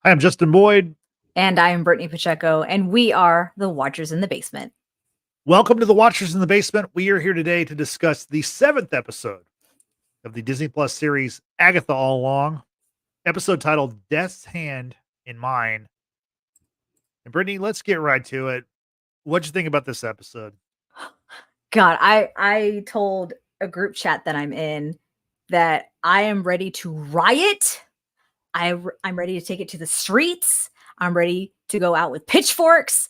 I'm Justin Boyd. And I am Brittany Pacheco, and we are the Watchers in the Basement. Welcome to the Watchers in the Basement. We are here today to discuss the 7th episode of the Disney Plus series Agatha All Along, episode titled Death's Hand in Mine. And Brittany, let's get right to it. What'd you think about this episode? God, I told a group chat that I'm in that I am ready to riot. I'm ready to take it to the streets. I'm ready to go out with pitchforks.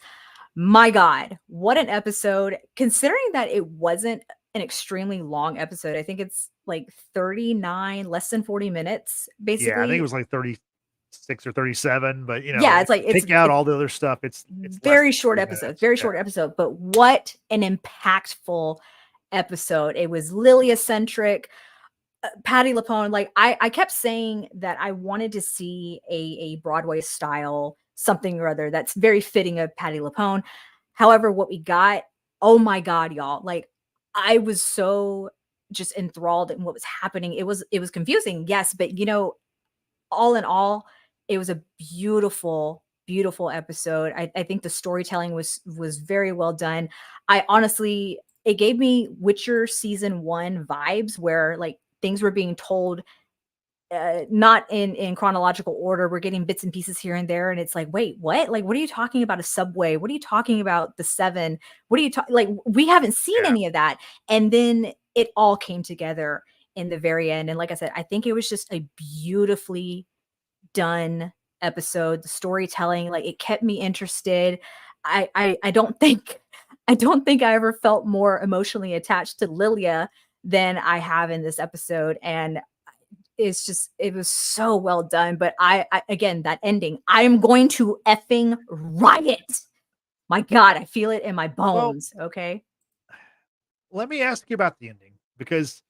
My God, what an episode. Considering that it wasn't an extremely long episode, I think it's like 39, less than 40 minutes, basically. Yeah, I think it was like 36 or 37, but yeah, it's like take out all the other stuff. It's very short episode, short episode, but what an impactful episode. It was Lilia centric. Patti LuPone, like I kept saying that I wanted to see a Broadway style something or other that's very fitting of Patti LuPone. However, what we got, oh my God, y'all, like I was so just enthralled in what was happening. It was confusing, yes, but all in all, it was a beautiful, beautiful episode. I think the storytelling was very well done. I honestly, it gave me Witcher season 1 vibes where like things were being told not in chronological order. We're getting bits and pieces here and there, and it's like, wait, what? Like, what are you talking about? A subway? What are you talking about? The 7? What are you talking? Like, we haven't seen any of that, and then it all came together in the very end. And like I said, I think it was just a beautifully done episode. The storytelling, like, it kept me interested. I don't think I ever felt more emotionally attached to Lilia than I have in this episode. And it was so well done. But I again, that ending, I am going to effing riot. My God, I feel it in my bones. Well, okay. Let me ask you about the ending because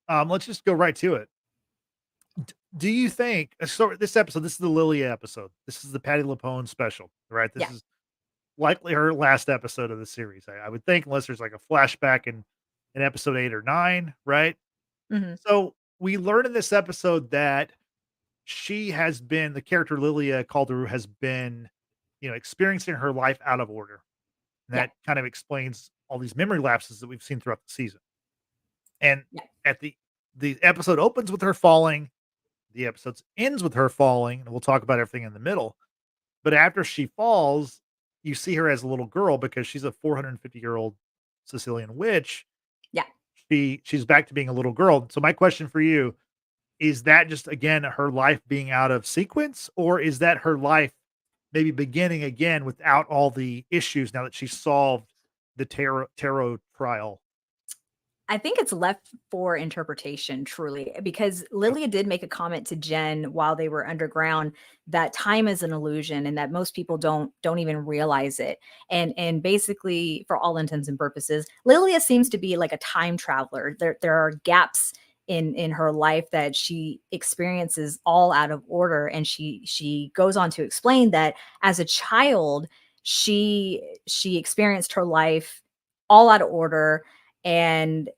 let's just go right to it. Do you think this episode, this is the Lilia episode. This is the Patti LuPone special, right? This is likely her last episode of the series. I would think, unless there's like a flashback in episode 8 or 9, right? Mm-hmm. So we learn in this episode that she has been, the character Lilia Calderu has been, experiencing her life out of order. And that kind of explains all these memory lapses that we've seen throughout the season. And at the episode opens with her falling. The episode ends with her falling, and we'll talk about everything in the middle. But after she falls, you see her as a little girl because she's a 450-year-old Sicilian witch. Yeah. She's back to being a little girl. So my question for you, is that just, again, her life being out of sequence, or is that her life maybe beginning again without all the issues now that she's solved the tarot trial? I think it's left for interpretation, truly, because Lilia did make a comment to Jen while they were underground that time is an illusion and that most people don't even realize it. And basically, for all intents and purposes, Lilia seems to be like a time traveler. There are gaps in her life that she experiences all out of order, and she goes on to explain that as a child, she experienced her life all out of order. And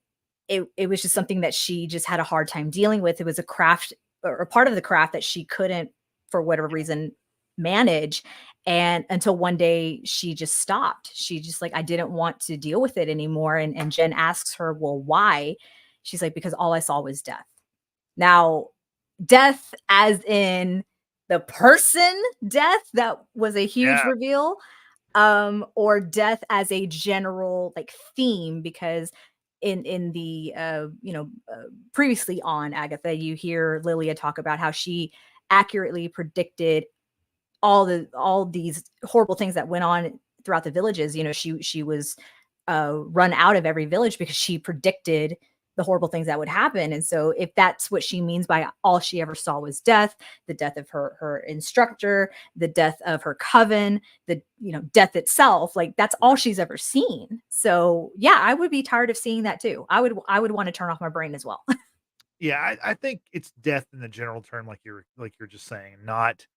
it was just something that she just had a hard time dealing with. It was a craft or a part of the craft that she couldn't, for whatever reason, manage. And until one day she just stopped. She just like, I didn't want to deal with it anymore. And Jen asks her, well, why? She's like, because all I saw was death. Now, death as in the person death, that was a huge reveal. Or death as a general like theme, because in the previously on Agatha, you hear Lilia talk about how she accurately predicted all these horrible things that went on throughout the villages. She was run out of every village because she predicted the horrible things that would happen. And so if that's what she means by all she ever saw was death, the death of her instructor, the death of her coven, the death itself, like that's all she's ever seen. So yeah, I would be tired of seeing that too. I would want to turn off my brain as well. Yeah, I think it's death in the general term, like you're just saying, not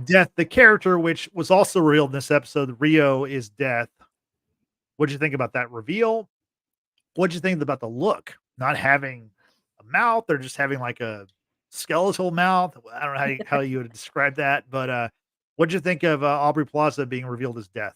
death the character, which was also revealed in this episode. Rio is death. What did you think about that reveal? What did you think about the look? Not having a mouth, or just having like a skeletal mouth. I don't know how you would describe that, but What'd you think of Aubrey Plaza being revealed as Death?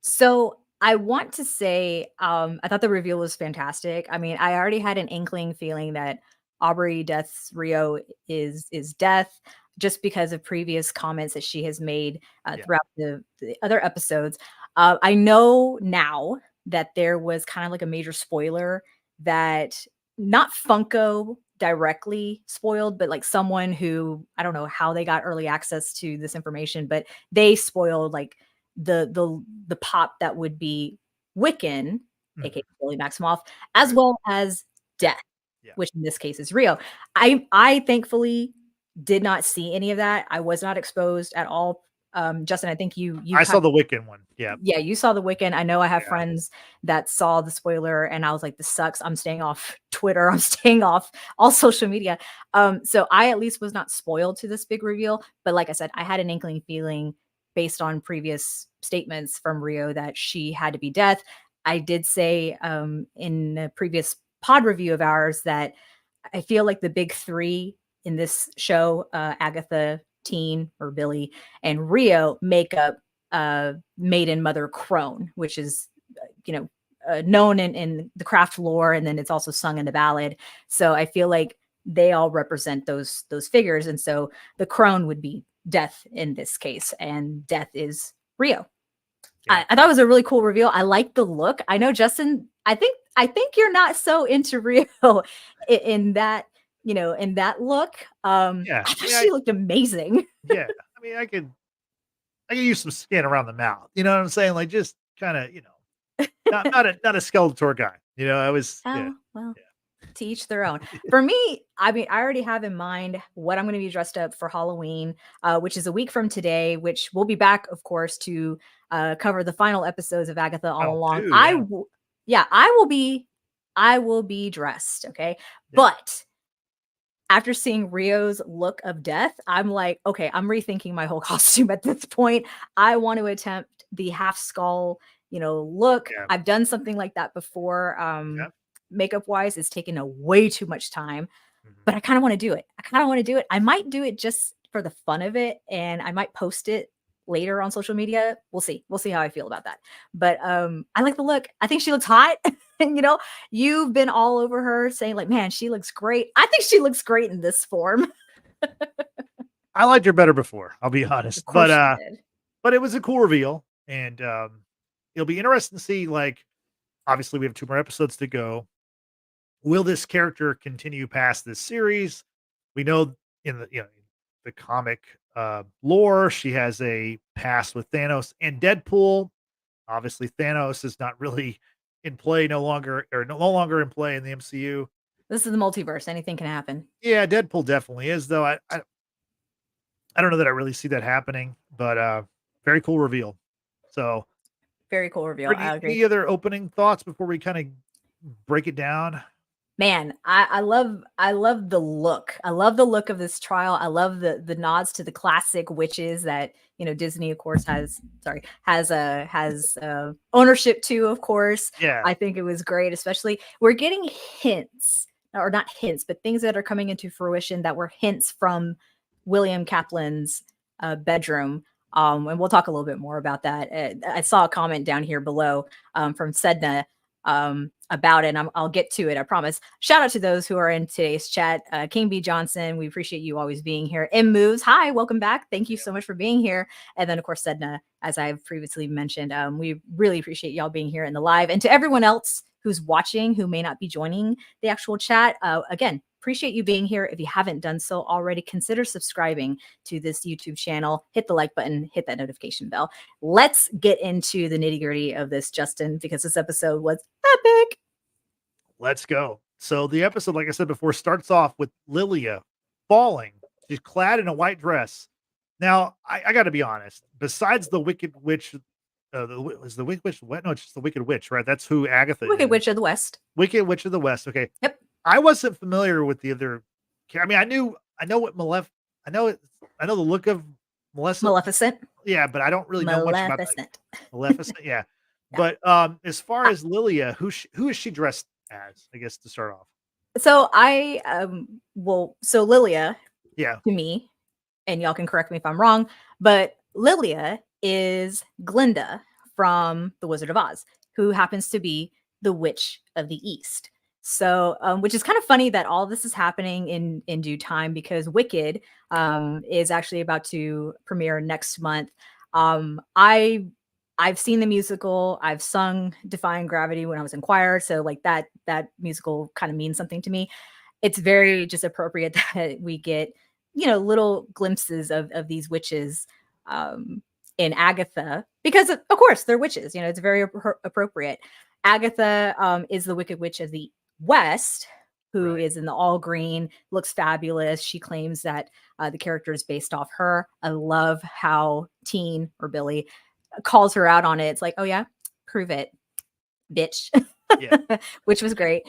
So I want to say, I thought the reveal was fantastic. I mean, I already had an inkling feeling that Aubrey Death's Rio is Death, just because of previous comments that she has made Yeah. throughout the other episodes. I know now that there was kind of like a major spoiler that not Funko directly spoiled, but like someone who, I don't know how they got early access to this information, but they spoiled like the pop that would be Wiccan, aka Mhm. Billy Maximoff, as Right. well as Death, Yeah. which in this case is Rio. I thankfully did not see any of that. I was not exposed at all. Justin, I think you I kind saw the Wiccan one. Yeah. yeah, you saw the Wiccan. I know I have Yeah. friends that saw the spoiler, and I was like, "This sucks. I'm staying off Twitter. I'm staying off all social media." So I at least was not spoiled to this big reveal. But like I said, I had an inkling feeling based on previous statements from Rio that she had to be Death. I did say in a previous pod review of ours that I feel like the big three in this show, Agatha, Teen or Billy, and Rio make up maiden mother crone, which is known in the craft lore, and then it's also sung in the ballad. So I feel like they all represent those figures, and so the crone would be Death in this case, and Death is Rio. Yeah. I thought it was a really cool reveal. I like the look. I know Justin. I think you're not so into Rio in that in that look. Yeah. I thought she looked amazing. Yeah. I mean, I could use some skin around the mouth. You know what I'm saying? Like just kind of, not a Skeletor guy. I was yeah. Oh well, Yeah. to each their own. For me, I mean, I already have in mind what I'm going to be dressed up for Halloween, which is a week from today, which we'll be back, of course, to cover the final episodes of Agatha all Final along. 2, yeah. Yeah, I will be dressed. Okay. Yeah. But after seeing Rio's look of death, I'm like, okay, I'm rethinking my whole costume at this point. I want to attempt the half skull, look. Yeah. I've done something like that before. Yeah. Makeup wise, it's taken a way too much time, Mhm. but I kind of want to do it. I might do it just for the fun of it, and I might post it later on social media. We'll see. We'll see how I feel about that. But I like the look. I think she looks hot. And you've been all over her saying like, man, she looks great. I think she looks great in this form. I liked her better before, I'll be honest. Of course you did. But it was a cool reveal, and it'll be interesting to see, like, obviously we have 2 more episodes to go. Will this character continue past this series? We know in the comic lore, she has a past with Thanos and Deadpool. Obviously, Thanos is not really in play no longer in play in the MCU. This is the multiverse. Anything can happen. Yeah, Deadpool definitely is, though. I don't know that I really see that happening, but very cool reveal. So, Very cool reveal. any, I agree. any other opening thoughts before we kind of break it down? Man, I love the look. I love the look of this trial. I love the nods to the classic witches that Disney, of course, has ownership to. Of course, Yeah, I think it was great. Especially we're getting hints, or not hints, but things that are coming into fruition that were hints from William Kaplan's bedroom. And we'll talk a little bit more about that. I saw a comment down here below from Sedna about it. And I'll get to it, I promise. Shout out to those who are in today's chat. King B. Johnson, we appreciate you always being here. M Moves, hi, welcome back. Thank you so much for being here. And then, of course, Sedna, as I've previously mentioned, we really appreciate y'all being here in the live. And to everyone else who's watching who may not be joining the actual chat, again, appreciate you being here. If you haven't done so already, consider subscribing to this YouTube channel. Hit the like button, hit that notification bell. Let's get into the nitty gritty of this, Justin, because this episode was epic. let's go. So the episode, like I said before, starts off with Lilia falling. She's clad in a white dress. Now, I got to be honest. Besides the Wicked Witch, is the Wicked Witch what? No, it's just the Wicked Witch, right? That's who Agatha Wicked is. Witch of the West. Wicked Witch of the West. Okay. Yep. I wasn't familiar with the other. I mean, I know what I know the look of Maleficent. Yeah, but I don't really know much about Maleficent. Maleficent. Yeah. Yeah. But as far as Lilia, who is she dressed as? I guess to start off. So so Lilia Yeah. to me, and y'all can correct me if I'm wrong, but Lilia is Glinda from The Wizard of Oz, who happens to be the Witch of the East. So, which is kind of funny that all this is happening in due time, because Wicked is actually about to premiere next month. I've seen the musical. I've sung Defying Gravity when I was in choir, so like that musical kind of means something to me. It's very just appropriate that we get, little glimpses of these witches in Agatha, because of course they're witches. It's very appropriate. Agatha is the Wicked Witch of the West, who is in the all green, looks fabulous. She claims that the character is based off her. I love how Teen, or Billy, calls her out on it. It's like, oh yeah, prove it, bitch. Yeah. Which was great.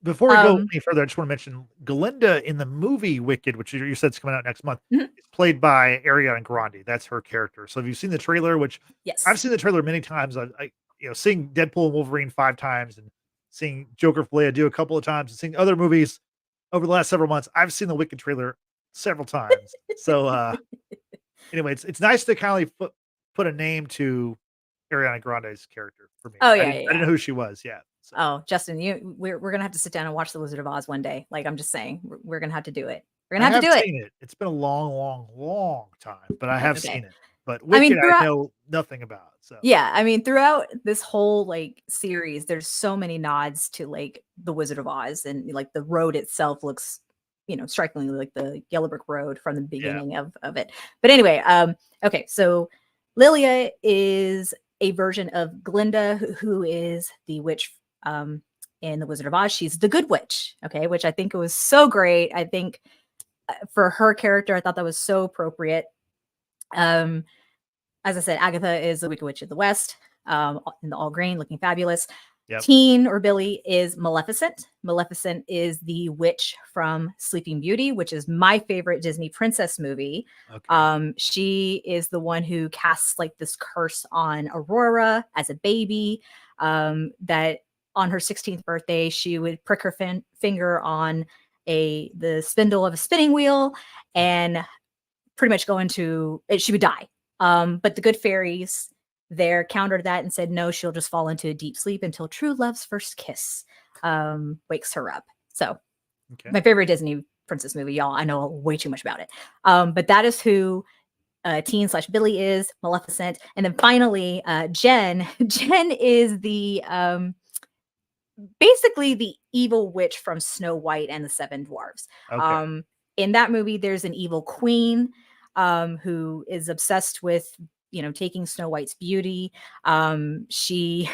Before we go any further, I just want to mention Glinda in the movie Wicked, which you said is coming out next month. Mhm. It's played by Ariana Grande. That's her character. So have you seen the trailer? Which Yes. I've seen the trailer many times. I seeing Deadpool and Wolverine 5 times, and seeing Joker Flea do a couple of times, and seeing other movies over the last several months. I've seen the Wicked trailer several times. So anyway, it's nice to kind of put a name to Ariana Grande's character for me. Oh, I yeah, didn't know who she was. Yeah. So. Oh, Justin, we're gonna have to sit down and watch The Wizard of Oz one day. Like, I'm just saying, we're gonna have to do it. We're gonna have to do it. Seen it. It's been a long, long, long time, but I have Okay. seen it. But I mean, Wicked, I know nothing about. So yeah, I mean, throughout this whole like series, there's so many nods to like The Wizard of Oz, and like the road itself looks, strikingly like the Yellow Brick Road from the beginning of it. But anyway, okay, so Lilia is a version of Glinda, who is the witch in The Wizard of Oz. She's the good witch, okay, which I think was so great. I think for her character, I thought that was so appropriate. As I said, Agatha is the Wicked Witch of the West, in the all green, looking fabulous. Yep. Teen, or Billy, is Maleficent. Maleficent is the witch from Sleeping Beauty, which is my favorite Disney princess movie. Okay. She is the one who casts like this curse on Aurora as a baby, that on her 16th birthday, she would prick her finger on the spindle of a spinning wheel and pretty much go into it. She would die. But the good fairies there countered that and said, no, she'll just fall into a deep sleep until true love's first kiss wakes her up. So my favorite Disney princess movie, y'all. I know way too much about it. But that is who Teen / Billy is, Maleficent. And then finally, Jen. Jen is the basically the evil witch from Snow White and the Seven Dwarfs. Okay. In that movie, there's an evil queen who is obsessed with, taking Snow White's beauty. She,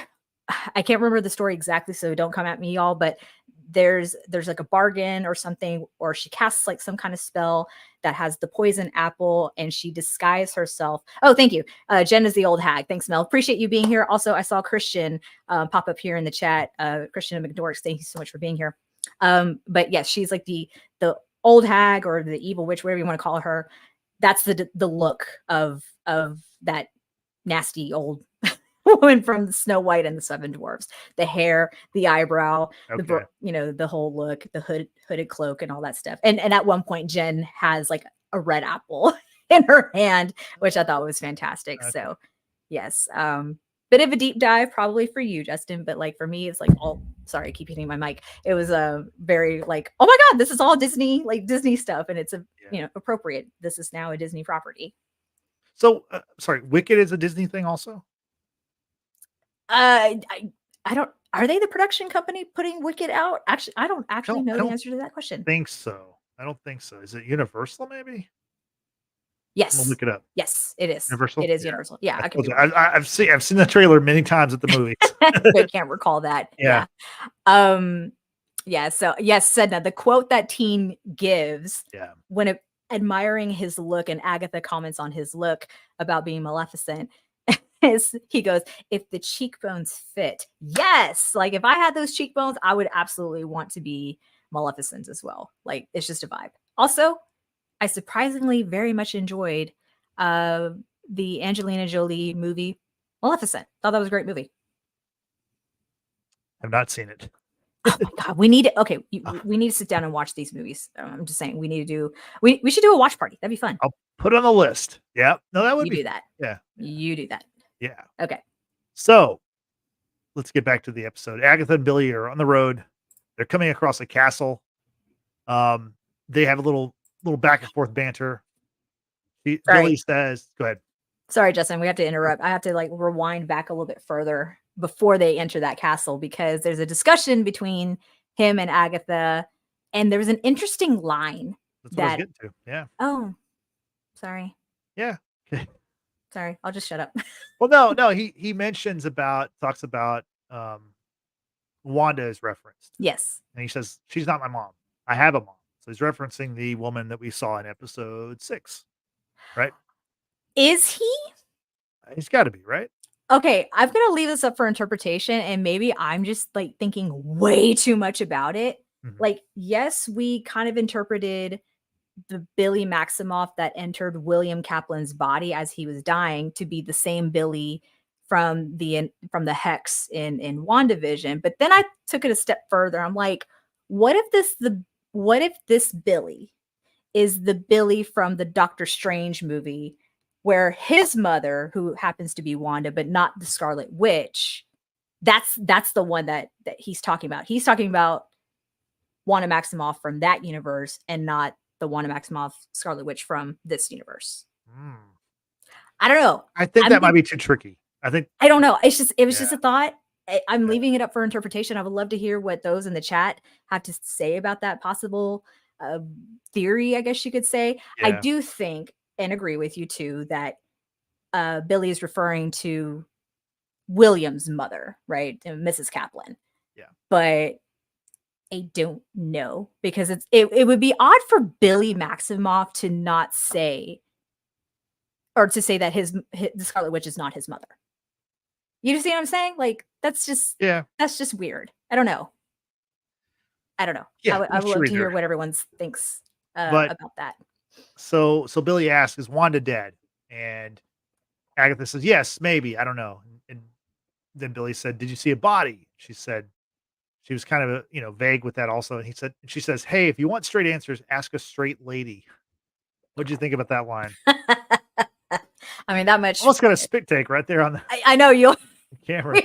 I can't remember the story exactly, so don't come at me, y'all, but there's like a bargain or something, or she casts like some kind of spell that has the poison apple, and she disguises herself. Oh, thank you. Jen is the old hag. Thanks, Mel. Appreciate you being here. Also, I saw Christian pop up here in the chat. Christian and McDorks, thank you so much for being here. But yes, she's like the old hag, or the evil witch, whatever you want to call her. That's the look of that nasty old woman from Snow White and the Seven Dwarfs. The hair, the eyebrow, the whole look, the hooded cloak, and all that stuff. And at one point, Jen has like a red apple in her hand, which I thought was fantastic. Okay. So yes, bit of a deep dive probably for you, Justin, but like for me, it's like sorry, I keep hitting my mic. It was a very like, oh my god, this is all Disney, like Disney stuff, and it's appropriate. This is now a Disney property. So sorry, Wicked is a Disney thing also? I don't. Are they the production company putting Wicked out? Actually, I don't know the answer to that question. Think so. I don't think so. Is it Universal maybe? Yes. I'm gonna look it up. Yes, it is. Universal? It is Universal. Yeah, I can. I've seen the trailer many times at the movies. I can't recall that. Yeah. Yeah. So yes, Sedna, the quote that Teen gives when admiring his look, and Agatha comments on his look about being Maleficent, is he goes, "If the cheekbones fit, yes. Like if I had those cheekbones, I would absolutely want to be Maleficent as well. Like it's just a vibe." Also, I surprisingly very much enjoyed the Angelina Jolie movie Maleficent. Thought that was a great movie. I've not seen it. Oh my God, we need to, okay. We need to sit down and watch these movies. I'm just saying we need to do, we should do a watch party. That'd be fun. I'll put it on the list. Yeah. No, that would You be do fun. that. Yeah. You do that. Yeah. Okay. So let's get back to the episode. Agatha and Billy are on the road. They're coming across a castle. Um, they have a little back and forth banter. Billy Sorry. says, "Go ahead." Sorry, Justin. We have to interrupt. I have to like rewind back a little bit further before they enter that castle because there's a discussion between him and Agatha, and there was an interesting line That's what I was that. getting to. Yeah. Oh, sorry. Yeah. Okay. Sorry. I'll just shut up. Well, no. He talks about Wanda is referenced, Yes. and he says she's not my mom. I have a mom. So he's referencing the woman that we saw in episode 6, right? Is he? He's got to be right. Okay, I'm gonna leave this up for interpretation, and maybe I'm just like thinking way too much about it. Mhm. Like, yes, we kind of interpreted the Billy Maximoff that entered William Kaplan's body as he was dying to be the same Billy from the Hex in WandaVision. But then I took it a step further. I'm like, what if this Billy is the Billy from the Doctor Strange movie, where his mother, who happens to be Wanda, but not the Scarlet Witch, that's the one that he's talking about. He's talking about Wanda Maximoff from that universe and not the Wanda Maximoff Scarlet Witch from this universe. Mm. I don't know. I think that might be too tricky. I don't know. It was just a thought. I'm Yeah. leaving it up for interpretation. I would love to hear what those in the chat have to say about that possible theory, I guess you could say. I Yeah. do think and agree with you too that Billy is referring to William's mother, right? And Mrs. Kaplan. Yeah. But I don't know because it would be odd for Billy Maximoff to not say or to say that the Scarlet Witch is not his mother. You see what I'm saying? Like that's just weird. I don't know. Yeah, I would love to hear reader. what everyone thinks But about that. so Billy asks, "Is Wanda dead?" And Agatha says, "Yes, maybe. I don't know." And then Billy said, "Did you see a body?" She said she was kind of vague with that also. And she says, "Hey, if you want straight answers, ask a straight lady." What'd you think about that line? I mean, that much. Almost got a spit take right there on the I know you'll. camera.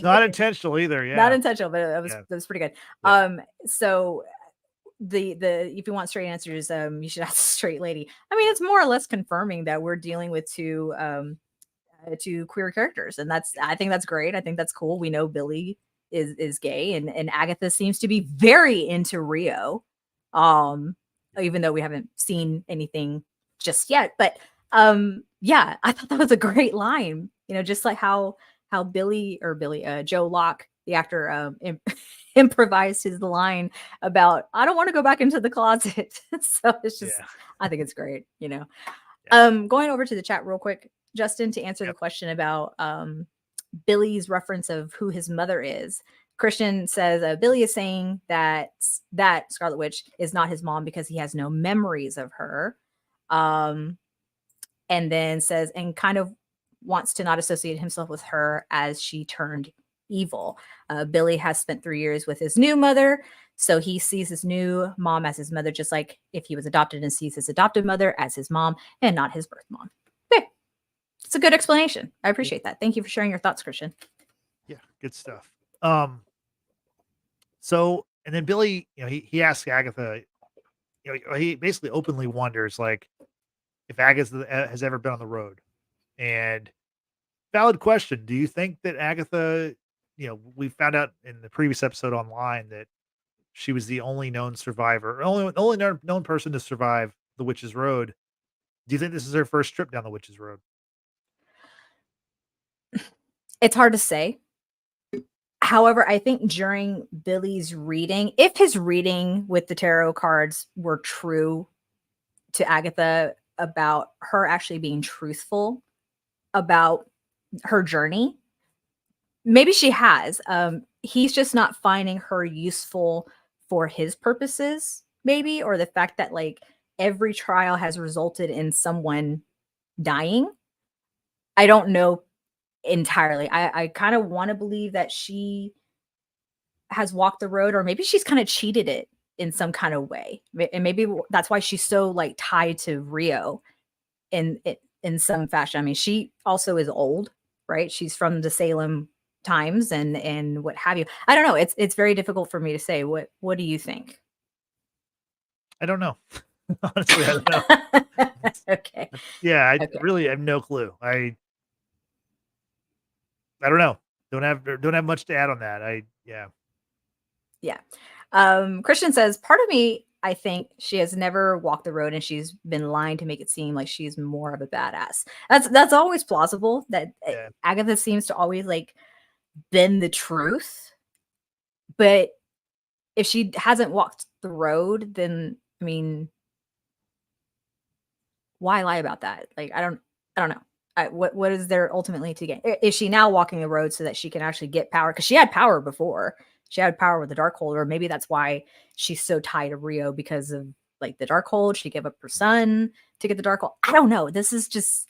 Not intentional either. Yeah, not intentional, but that was pretty good. Yeah. So the if you want straight answers, you should ask a straight lady. I mean, it's more or less confirming that we're dealing with two queer characters, and I think that's great. I think that's cool. We know Billy is gay, and Agatha seems to be very into Rio, even though we haven't seen anything just yet. But yeah, I thought that was a great line. Just like how Joe Locke, the actor, improvised his line about I don't want to go back into the closet. So it's just I think it's great. Going over to the chat real quick, Justin, to answer the question about Billy's reference of who his mother is. Christian says Billy is saying that Scarlet Witch is not his mom because he has no memories of her. And then says, and kind of wants to not associate himself with her as she turned evil. Billy has spent 3 years with his new mother, so he sees his new mom as his mother, just like if he was adopted and sees his adopted mother as his mom and not his birth mom. Okay. It's a good explanation. I appreciate that. Thank you for sharing your thoughts, Christian. Yeah, good stuff. So, and then Billy, he asks Agatha, he basically openly wonders, like, if Agatha has ever been on the road. And valid question. Do you think that Agatha, we found out in the previous episode online that she was the only known survivor, only known person to survive the Witch's Road. Do you think this is her first trip down the Witch's Road? It's hard to say. However, I think during Billy's reading, if his reading with the tarot cards were true to Agatha about her actually being truthful about her journey, maybe she has. He's just not finding her useful for his purposes, maybe, or the fact that like every trial has resulted in someone dying. I don't know entirely. I kind of want to believe that she has walked the road, or maybe she's kind of cheated it in some kind of way. And maybe that's why she's so like tied to Rio in some fashion. I mean, she also is old, right? She's from the Salem times and what have you. I don't know. It's very difficult for me to say. What do you think? I don't know. Honestly, I don't know. Okay. Yeah, I Okay. really have no clue. I don't know. Don't have much to add on that. Yeah. Yeah. Christian says, part of me, I think she has never walked the road and she's been lying to make it seem like she's more of a badass. That's always plausible. That Yeah. Agatha seems to always like bend the truth. But if she hasn't walked the road, then I mean, why lie about that? Like, I don't know. What is there ultimately to gain? Is she now walking the road so that she can actually get power? Because she had power before. She had power with the Darkhold, or maybe that's why she's so tied to Rio because of like the Darkhold. She gave up her son to get the Darkhold. I don't know. This is just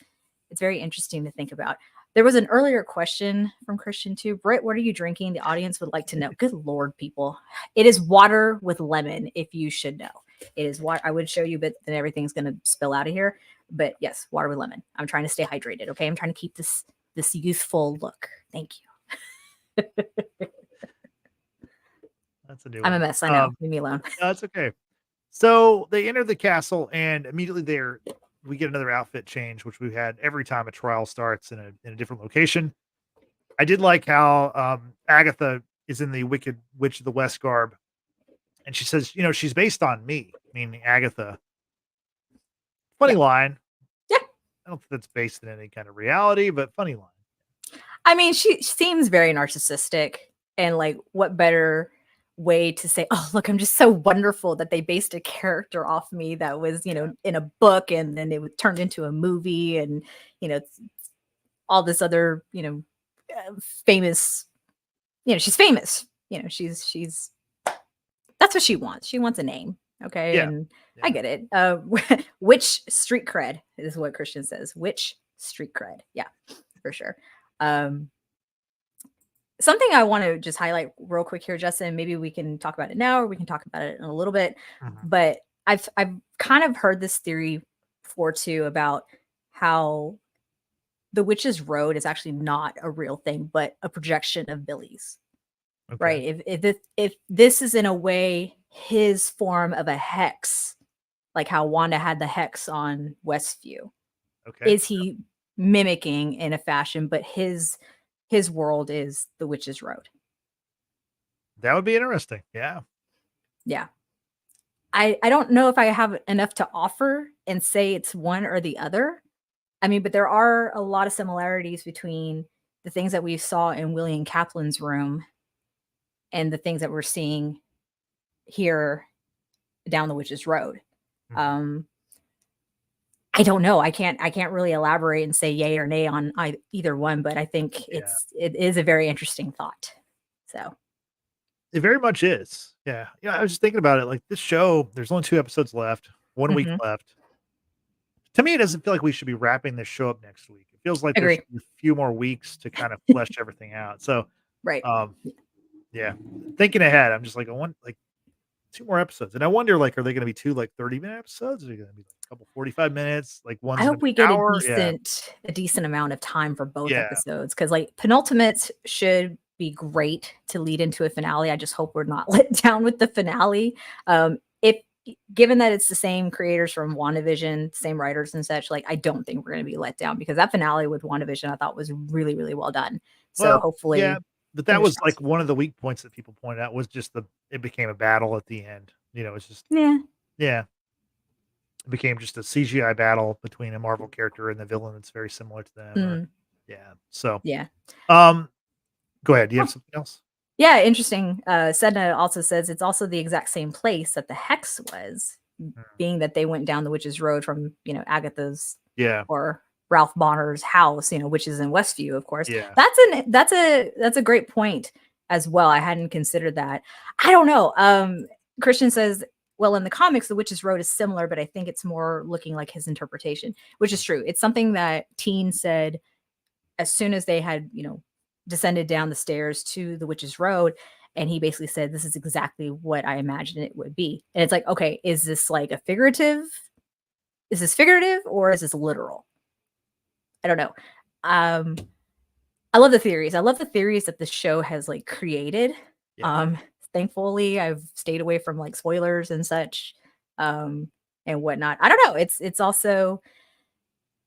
it's very interesting to think about. There was an earlier question from Christian too. Britt, what are you drinking? The audience would like to know. Good Lord, people. It is water with lemon, if you should know. It is water. I would show you, but then everything's going to spill out of here. But yes, water with lemon. I'm trying to stay hydrated. Okay. I'm trying to keep this youthful look. Thank you. That's a new I'm a one. mess. I know. Leave me alone. No, it's okay. So they enter the castle, and immediately we get another outfit change, which we've had every time a trial starts in a different location. I did like how Agatha is in the Wicked Witch of the West garb, and she says, she's based on me, meaning Agatha. Funny Yeah. line. Yeah. I don't think that's based in any kind of reality, but funny line. I mean, she seems very narcissistic, and like, what better way to say, oh, look, I'm just so wonderful that they based a character off me that was, in a book, and then it was turned into a movie, and, all this other, famous, she's famous, she's that's what she wants. She wants a name. Okay. Yeah. And Yeah. I get it. Which street cred is what Christian says. Which street cred. Yeah, for sure. Something I want to just highlight real quick here, Justin, maybe we can talk about it now or we can talk about it in a little bit. Mhm. But I've kind of heard this theory before too about how the Witch's Road is actually not a real thing, but a projection of Billy's. Okay. Right. If this is in a way his form of a hex, like how Wanda had the hex on Westview, Okay. is he mimicking in a fashion, but his world is the Witch's Road. That would be interesting. Yeah. Yeah. I don't know if I have enough to offer and say it's one or the other. I mean, but there are a lot of similarities between the things that we saw in William Kaplan's room and the things that we're seeing here down the Witch's Road. Mhm. I don't know. I can't really elaborate and say yay or nay on either one, but I think Yeah. it is a very interesting thought. So It very much is. Yeah. Yeah, I was just thinking about it, like, this show, there's only 2 episodes left, 1 week mhm. left. To me, it doesn't feel like we should be wrapping this show up next week. It feels like there Agree. should be a few more weeks to kind of flesh everything out. So, Right. um, yeah, thinking ahead, I'm just like, I want, like, 2 more episodes, and I wonder, like, are they gonna be 2, like, 30-minute episodes? Are they gonna be, like, a couple 45 minutes? Like, I one's gonna hope be we get an hour? Yeah. a decent amount of time for both Yeah. episodes, because like penultimates should be great to lead into a finale. I just hope we're not let down with the finale. If given that it's the same creators from WandaVision, same writers and such, like I don't think we're going to be let down, because that finale with WandaVision I thought was really, really well done. So Well, yeah, hopefully, but that fingers was, crossed. like, one of the weak points that people pointed out was just it became a battle at the end. It's just Yeah. yeah. It became just a CGI battle between a Marvel character and the villain that's very similar to them, or Mm, yeah. So, yeah. um, go ahead. Do you have something else? Yeah, interesting. Sedna also says it's also the exact same place that the hex was, Mm, being that they went down the Witch's Road from, Agatha's yeah, or Ralph Bonner's house, which is in Westview, of course. yeah. That's a great point as well. I hadn't considered that. I don't know. Christian says, well, in the comics, the Witch's Road is similar, but I think it's more looking like his interpretation, which is true. It's something that Teen said as soon as they had, descended down the stairs to the Witch's Road. And he basically said, this is exactly what I imagined it would be. And it's like, okay, is this like a figurative? Is this figurative or is this literal? I don't know. I love the theories. I love the theories that the show has like created. Yeah. Thankfully, I've stayed away from like spoilers and such, and whatnot. I don't know. It's also,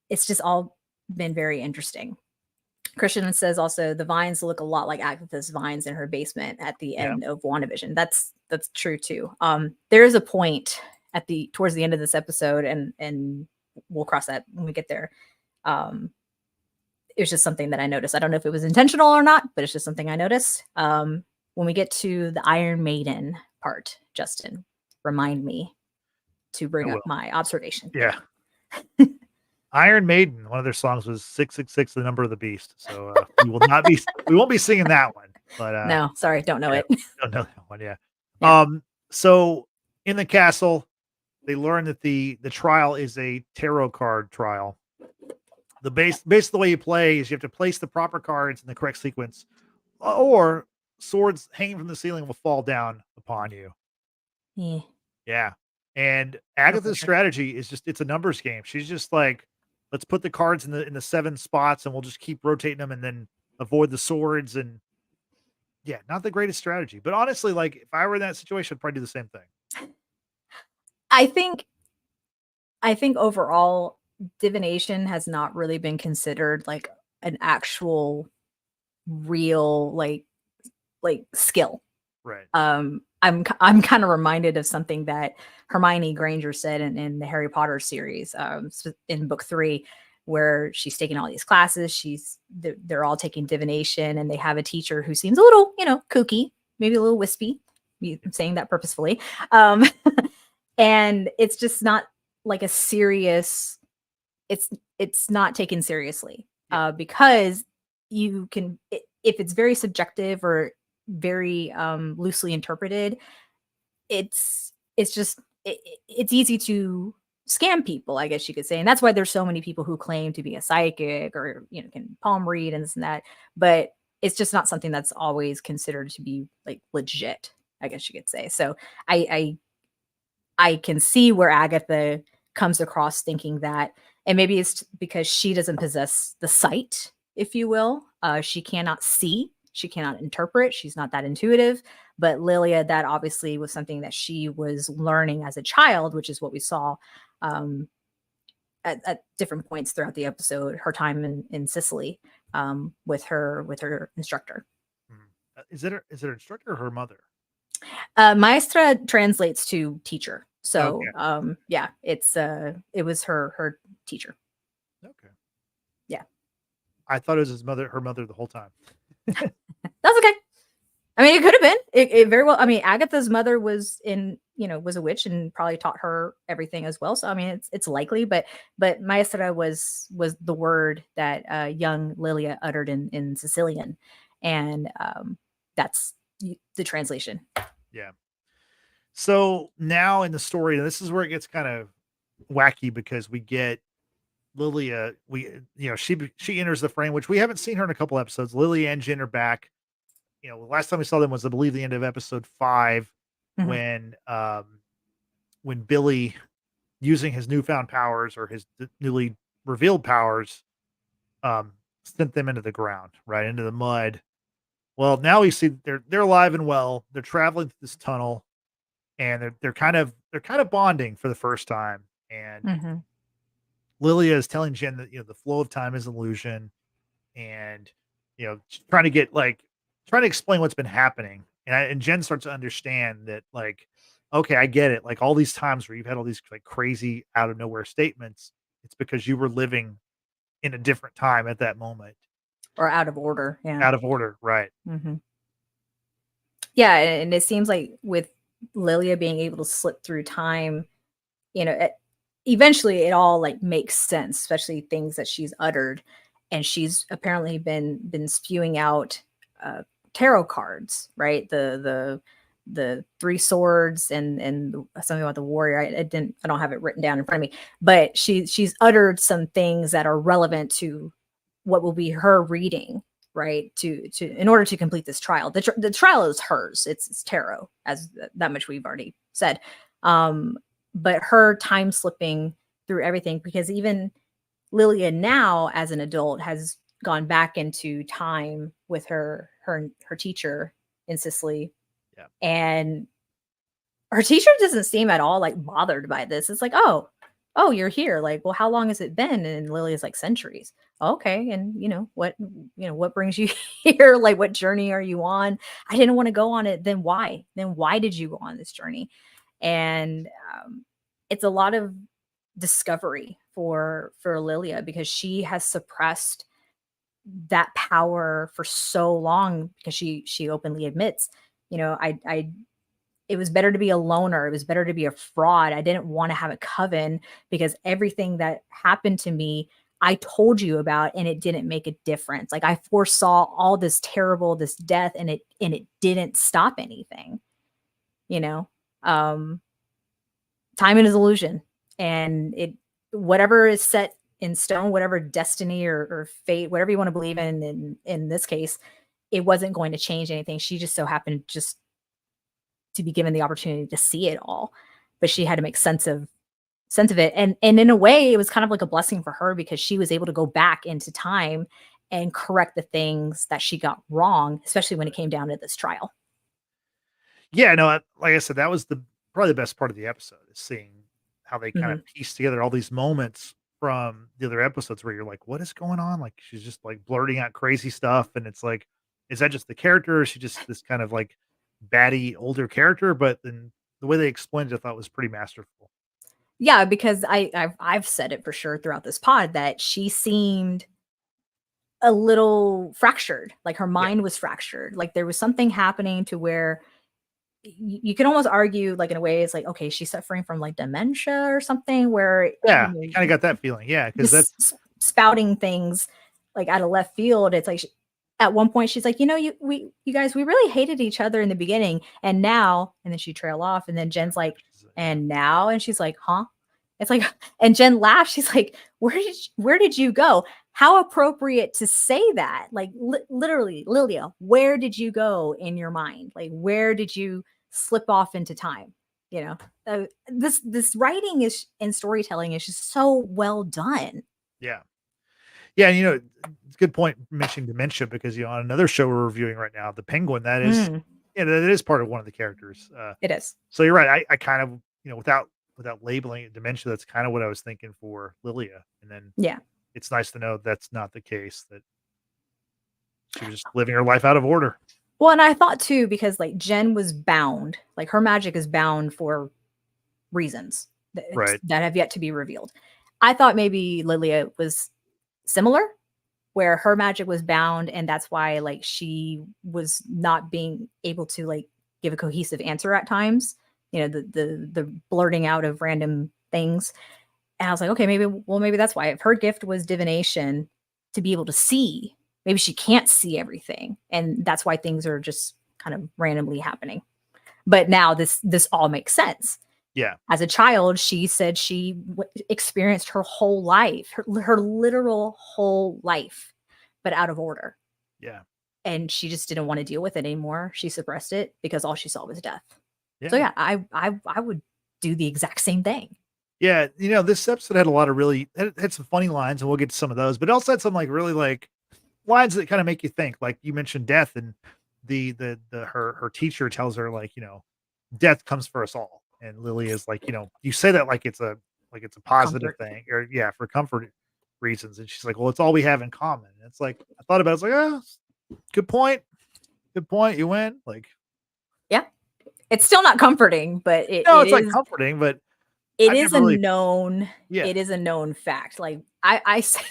it's just all been very interesting. Christian says also the vines look a lot like Agatha's vines in her basement at the Yeah. end of WandaVision. That's true too. There is a point at the towards the end of this episode, and we'll cross that when we get there. It was just something that I noticed. I don't know if it was intentional or not, but it's just something I noticed. When we get to the Iron Maiden part, Justin, remind me to bring up my observation. Yeah. Iron Maiden, one of their songs was 666, the number of the beast. So we won't be singing that one. But no, sorry, don't know it. Don't know that one. Yeah. Yeah. So in the castle, they learn that the trial is a tarot card trial. The base the way you play is you have to place the proper cards in the correct sequence, or swords hanging from the ceiling will fall down upon you. Yeah. Yeah. And Agatha's strategy is just, it's a numbers game. She's just like, let's put the cards in the 7 spots and we'll just keep rotating them and then avoid the swords. And yeah, not the greatest strategy. But honestly, like if I were in that situation, I'd probably do the same thing. I think overall divination has not really been considered like an actual real like skill. Right. I'm kind of reminded of something that Hermione Granger said in the Harry Potter series, in book 3, where she's taking all these classes. They're all taking divination, and they have a teacher who seems a little, kooky, maybe a little wispy. I'm saying that purposefully. And it's just not like a serious, it's not taken seriously, because you can, if it's very subjective or very loosely interpreted, it's easy to scam people, I guess you could say. And that's why there's so many people who claim to be a psychic or can palm read and this and that, but it's just not something that's always considered to be like legit, I guess you could say. So I can see where Agatha comes across thinking that, and maybe it's because she doesn't possess the sight, if you will. She cannot see, she cannot interpret, she's not that intuitive. But Lilia, that obviously was something that she was learning as a child, which is what we saw at different points throughout the episode, her time in Sicily, with her instructor. Is it her instructor or her mother? Maestra translates to teacher. So okay. yeah, it was her teacher. Okay. Yeah. I thought it was her mother the whole time. That's okay. I mean, it could have been. It very well. I mean, Agatha's mother was a witch and probably taught her everything as well. So I mean, it's likely, but Maestra was the word that young Lilia uttered in Sicilian, and that's the translation. Yeah. So now in the story, this is where it gets kind of wacky because we get Lilia. She enters the frame, which we haven't seen her in a couple episodes. Lilia and Jen are back. The last time we saw them was, I believe, the end of episode 5, when Billy, using his newfound powers or his newly revealed powers, sent them into the ground, right into the mud. Well, now we see they're alive and well. They're traveling through this tunnel, and they're kind of bonding for the first time. And Lilia is telling Jen that the flow of time is illusion, and trying to explain what's been happening. And Jen starts to understand that, like, okay, I get it. Like all these times where you've had all these like crazy out of nowhere statements, it's because you were living in a different time at that moment. Or out of order. Yeah. Out of order. Right. Yeah. And it seems like with Lilia being able to slip through time, eventually it all like makes sense, especially things that she's uttered. And she's apparently been spewing out tarot cards, right? The 3 swords and something about the warrior. I don't have it written down in front of me, but she's uttered some things that are relevant to what will be her reading, right? To in order to complete this trial. The trial is hers. It's tarot, as that much we've already said. But her time slipping through everything, because even Lilia now as an adult has gone back into time with her teacher in Sicily. Yeah. And her teacher doesn't seem at all like bothered by this. It's like, oh, you're here. Like, well, how long has it been? And Lilia's like, centuries. Okay. And what brings you here? Like, what journey are you on? I didn't want to go on it. Then why? Then why did you go on this journey? And it's a lot of discovery for Lilia, because she has suppressed that power for so long, because she openly admits, I it was better to be a loner. It was better to be a fraud. I didn't want to have a coven, because everything that happened to me, I told you about, and it didn't make a difference. Like, I foresaw all this death, and it didn't stop anything. Time is an illusion, and whatever is set in stone, whatever destiny or fate, whatever you want to believe in this case, it wasn't going to change anything. She just so happened just to be given the opportunity to see it all, but she had to make sense of it. And in a way, it was kind of like a blessing for her, because she was able to go back into time and correct the things that she got wrong, especially when it came down to this trial. Yeah, no, like I said, that was probably the best part of the episode, is seeing how they kind of piece together all these moments from the other episodes where you're like, what is going on? Like, she's just like blurting out crazy stuff. And it's like, is that just the character? Or is she just this kind of like batty older character? But then the way they explained it, I thought was pretty masterful. Yeah, because I've said it for sure throughout this pod that she seemed a little fractured. Like, her mind was fractured. Like, there was something happening to where you can almost argue, like, in a way, it's like, okay, she's suffering from like dementia or something, where Yeah, you kind of got that feeling. Yeah, because that's spouting things like out of left field. It's like at one point she's like, you guys, we really hated each other in the beginning, and now, and then she trail off, and then Jen's like, and now, and she's like, huh? It's like, and Jen laughs. She's like, where did you go? How appropriate to say that. Like, literally, Lilia, where did you go in your mind? Like, where did you slip off into time? This writing is and storytelling is just so well done. Yeah. Yeah, it's a good point mentioning dementia, because on another show we're reviewing right now, The Penguin, that is that is part of one of the characters. It is. So you're right. I kind of, without labeling it dementia, that's kind of what I was thinking for Lilia. And then it's nice to know that's not the case, that she was just living her life out of order. Well, and I thought too, because like Jen was bound, like her magic is bound for reasons that have yet to be revealed. I thought maybe Lilia was similar, where her magic was bound, and that's why like she was not being able to like give a cohesive answer at times. The blurting out of random things. And I was like, okay, maybe that's why. If her gift was divination, to be able to see, maybe she can't see everything, and that's why things are just kind of randomly happening. But now this all makes sense. Yeah. As a child, she said she experienced her whole life, her literal whole life, but out of order. Yeah. And she just didn't want to deal with it anymore. She suppressed it because all she saw was death. Yeah. So yeah, I would do the exact same thing. Yeah, this episode had a lot of had some funny lines, and we'll get to some of those, but it also had some like really like lines that kind of make you think. Like you mentioned death, and her teacher tells her like, death comes for us all. And Lily is like, you say that like it's a positive thing, or for comfort reasons. And she's like, well, it's all we have in common. And it's like, I thought about it, it's like, oh, good point. You win. Like, yeah, it's still not comforting, but it's like comforting, but it is a known. Yeah. It is a known fact. Like I say,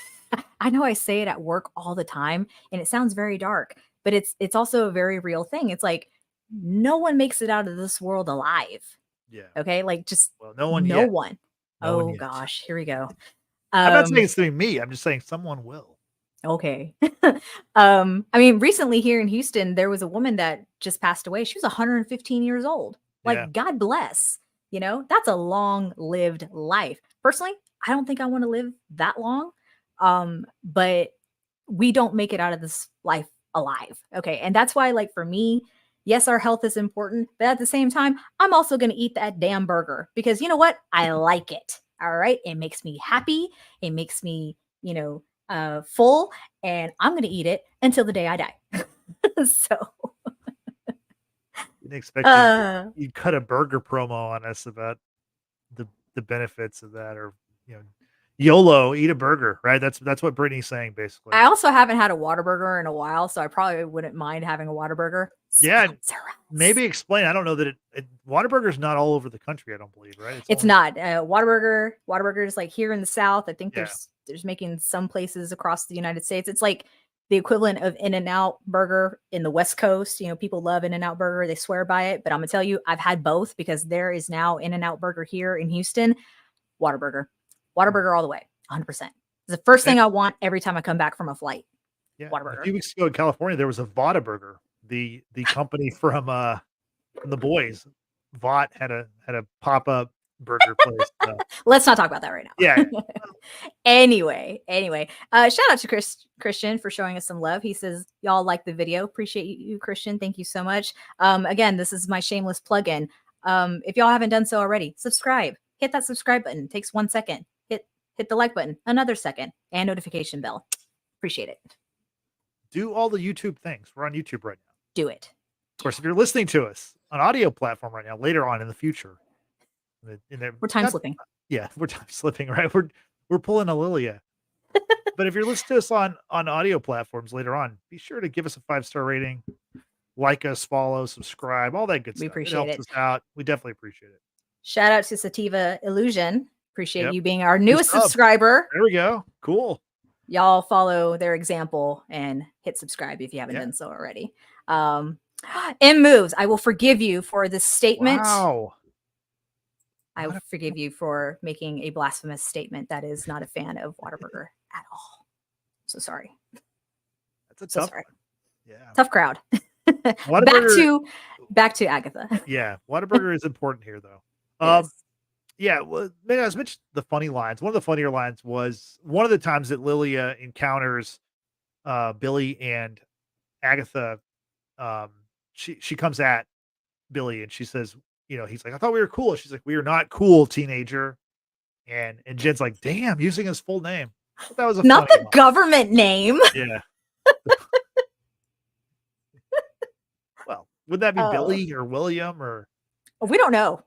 I know I say it at work all the time, and it sounds very dark, but it's also a very real thing. It's like no one makes it out of this world alive. Yeah. Okay. Like just no one. Oh gosh, here we go. I'm not saying it's to be me. I'm just saying someone will. Okay. I mean, recently here in Houston, there was a woman that just passed away. She was 115 years old. Like, God bless. That's a long-lived life. Personally, I don't think I want to live that long. But we don't make it out of this life alive. Okay. And that's why, like, for me, yes, our health is important, but at the same time, I'm also going to eat that damn burger because you know what? I like it. All right. It makes me happy. It makes me, full, and I'm going to eat it until the day I die. So, Didn't expect uh, you'd cut a burger promo on us about the benefits of that, or you know, YOLO, eat a burger, right? That's what Brittany's saying basically. I also haven't had a Whataburger in a while, so I probably wouldn't mind having a Whataburger. Yeah, and Sponsor us. maybe explain. I don't know that Whataburger's not all over the country. I don't believe, right? It's only, not Whataburger is like here in the South. I think yeah. there's making some places across the United States. It's like the equivalent of In-N-Out Burger in the West Coast. People love In-N-Out Burger. They swear by it, but I'm gonna tell you, I've had both because there is now In-N-Out Burger here in Houston. Whataburger all the way, 100%. It's the first thing I want every time I come back from a flight. Yeah, a Whataburger. few weeks ago in California, there was a Vada Burger. The company from The Boys, Vought had a pop-up burger place. Let's not talk about that right now. Yeah. Anyway, shout out to Christian for showing us some love. He says, y'all like the video. Appreciate you, Christian. Thank you so much. Again, this is my shameless plug-in. If y'all haven't done so already, subscribe. Hit that subscribe button. It takes 1 second. Hit the like button, another second, and notification bell. Appreciate it. Do all the YouTube things. We're on YouTube right now. Do it. Of course, if you're listening to us on audio platform right now, later on in the future, we're time slipping. Yeah, we're time slipping, right? We're pulling a Lilia. But if you're listening to us on audio platforms later on, be sure to give us a 5-star rating, like us, follow, subscribe, all that good stuff. We appreciate it. Helps us out. We definitely appreciate it. Shout out to Sativa Illusion. Appreciate you being our Good newest stuff. subscriber. There we go. Cool. Y'all follow their example and hit subscribe if you haven't done so already. M moves. I will forgive you for this statement. Wow. I will forgive you for making a blasphemous statement that is not a fan of Whataburger at all. So sorry. That's a tough one. Yeah. Tough crowd. back to Agatha. Yeah. Whataburger is important here though. Yes. Yeah, well, maybe I was mentioning the funny lines. One of the funnier lines was one of the times that Lilia encounters Billy and Agatha. She comes at Billy and she says, he's like, I thought we were cool. She's like, we are not cool, teenager. And Jen's like, damn, using his full name. That was not the line. Government name. Yeah. Well, would that be Billy or William or? We don't know.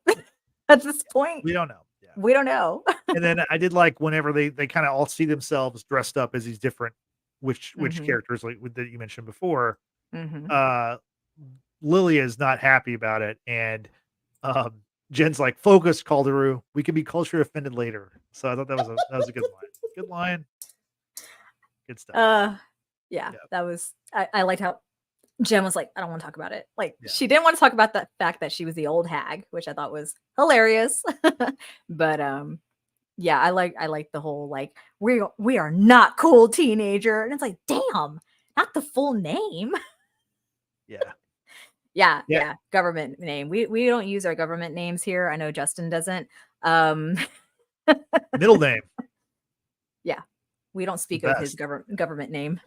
At this point, we don't know. Yeah. We don't know. And then I did like whenever they kind of all see themselves dressed up as these different which characters like that you mentioned before. Lilia is not happy about it, and Jen's like, "Focus, Calderu. We can be culture offended later." So I thought that was a good line. Good line. Good stuff. Yeah. That was. I liked how Jen was like, I don't want to talk about it. Like, she didn't want to talk about the fact that she was the old hag, which I thought was hilarious. But I like the whole like we are not cool, teenager, and it's like, damn, not the full name. Yeah. Government name. We don't use our government names here. I know Justin doesn't. Middle name. Yeah, we don't speak of his government name.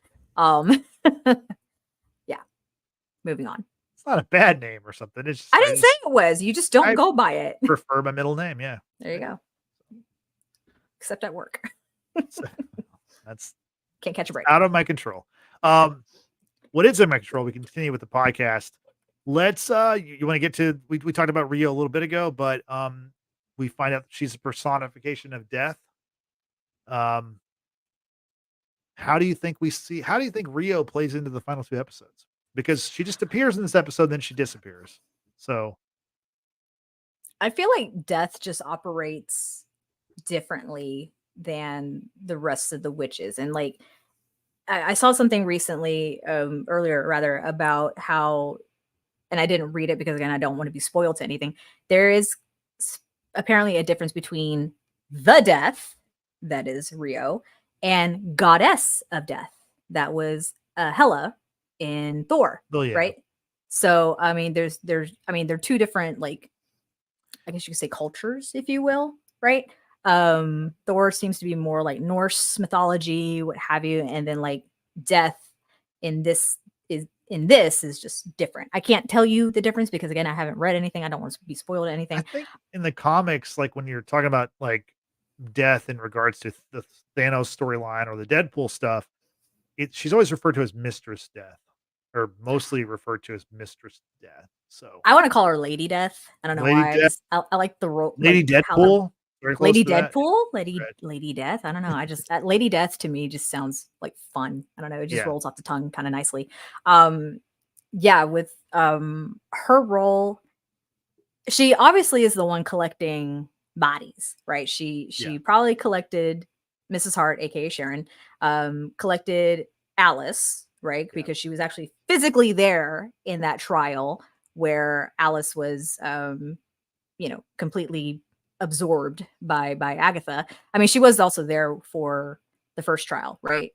Moving on. It's not a bad name or something. It's just, I didn't say it was. You just don't go by it. Prefer my middle name. Yeah. There you go. Except at work. That's can't catch a break. Out of my control. What is in my control? We continue with the podcast. Let's you want to get to we talked about Rio a little bit ago, but we find out she's a personification of death. How do you think Rio plays into the final 2 episodes? Because she just appears in this episode, then she disappears. So I feel like death just operates differently than the rest of the witches. And like I saw something recently, earlier rather, about how, and I didn't read it because again, I don't want to be spoiled to anything. There is apparently a difference between the death, that is Rio, and goddess of death, that was Hela in Thor, right? So I mean, they're 2 different, like, I guess you could say cultures, if you will, right? Thor seems to be more like Norse mythology, what have you, and then like death in this in this is just different. I can't tell you the difference because again, I haven't read anything. I don't want to be spoiled I anything. think in the comics, like when you're talking about like death in regards to the Thanos storyline or the Deadpool stuff, she's always referred to as Mistress Death, or mostly referred to as Mistress Death. So I want to call her Lady Death. I don't know Lady why. Death, I like the role, like Lady how the Deadpool, very close Lady to that. Deadpool, Right. Lady Death. I don't know. I just Lady Death to me just sounds like fun. I don't know. It just Yeah, rolls off the tongue kind of nicely. Yeah, with her role, she obviously is the one collecting bodies, right? She yeah, probably collected Mrs. Hart, aka Sharon, collected Alice, right? yeah. Because she was actually physically there in that trial where Alice was completely absorbed by Agatha. I mean, she was also there for the first trial, right?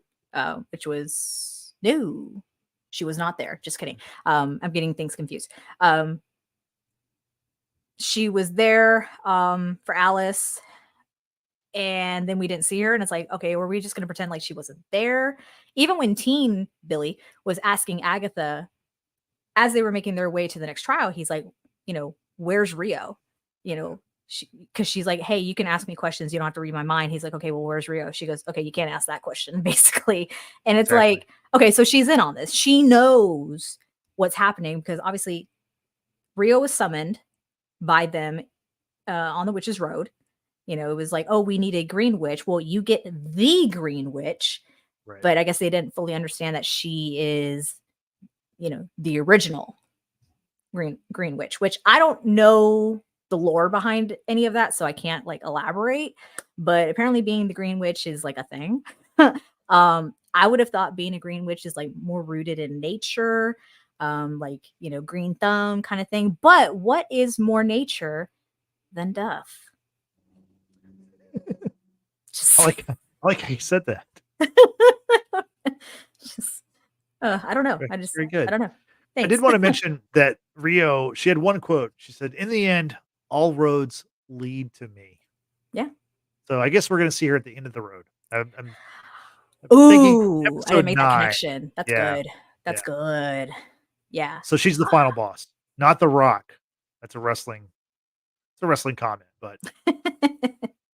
Which was no, she was not there. Just kidding. I'm getting things confused. She was there for Alice, and then we didn't see her, and it's like, okay, were we just going to pretend like she wasn't there? Even when Teen Billy was asking Agatha as they were making their way to the next trial, he's like, where's Rio? Because she's like, hey, you can ask me questions. You don't have to read my mind. He's like, okay, well, where's Rio? She goes, okay, you can't ask that question, basically. And it's Exactly. like, okay, so she's in on this. She knows what's happening because obviously Rio was summoned by them on the Witch's Road. It was like, oh, we need a green witch. Well, you get the green witch. Right. But I guess they didn't fully understand that she is, the original green witch, which I don't know the lore behind any of that, so I can't like elaborate. But apparently being the green witch is like a thing. I would have thought being a green witch is like more rooted in nature, like green thumb kind of thing. But what is more nature than death? I like how you said that. Just, I don't know. Very good. I don't know. I Thanks. did want to mention that Rio, she had one quote. She said, "In the end, all roads lead to me." Yeah. So I guess we're going to see her at the end of the road. I'm thinking Ooh, I didn't episode make that 9. connection. That's Yeah, good. yeah. That's good. Yeah. So she's the final boss, not The Rock. That's a wrestling it's a wrestling comment, but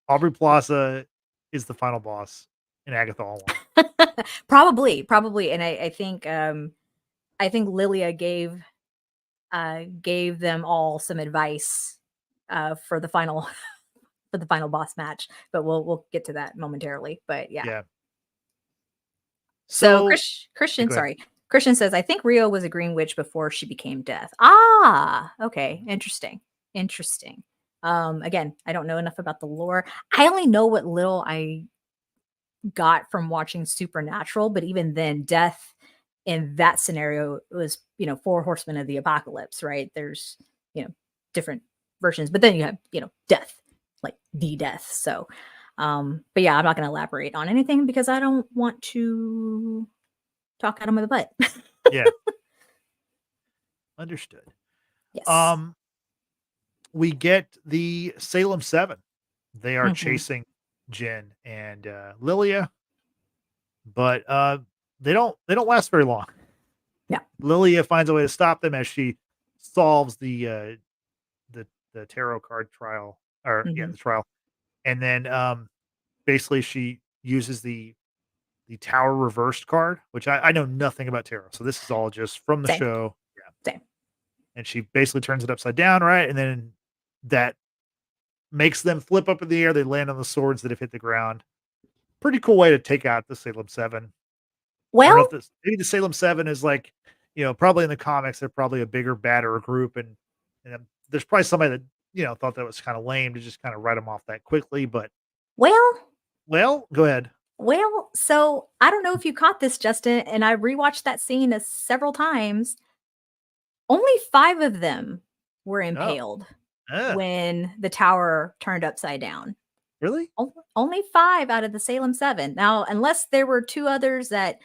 Aubrey Plaza is the final boss in Agatha All Along. Probably. And I think Lilia gave them all some advice for the final for the final boss match, but we'll get to that momentarily. But yeah. Yeah. So So Christian, go ahead. sorry. Christian says, I think Rio was a green witch before she became death. Ah, okay. Interesting. Interesting. Again, I don't know enough about the lore. I only know what little I got from watching Supernatural, but even then, death in that scenario was, 4 horsemen of the apocalypse, right? There's, different versions, but then you have, death, like the death. So, but yeah, I'm not going to elaborate on anything because I don't want to talk out of my butt. Yeah. Understood. Yes. We get the Salem 7. They are Mhm. chasing Jen and Lilia, but they don't last very long. Yeah. Lilia finds a way to stop them as she solves the tarot card trial, or yeah, Mhm. the trial. And then basically she uses the tower reversed card, which I know nothing about tarot. So this is all just from the Same. show. Yeah. Same. And she basically turns it upside down, right? And then that makes them flip up in the air. They land on the swords that have hit the ground. Pretty cool way to take out the Salem 7. I don't know if Well, this maybe the Salem 7 is like, probably in the comics, they're probably a bigger, badder group. And there's probably somebody that, thought that was kind of lame to just kind of write them off that quickly. But, well, well, go ahead. so I don't know if you caught this, Justin, and I rewatched that scene several times. Only 5 of them were Oh, impaled uh, when the tower turned upside down. really? Only 5 out of the Salem 7. Now, unless there were 2 others that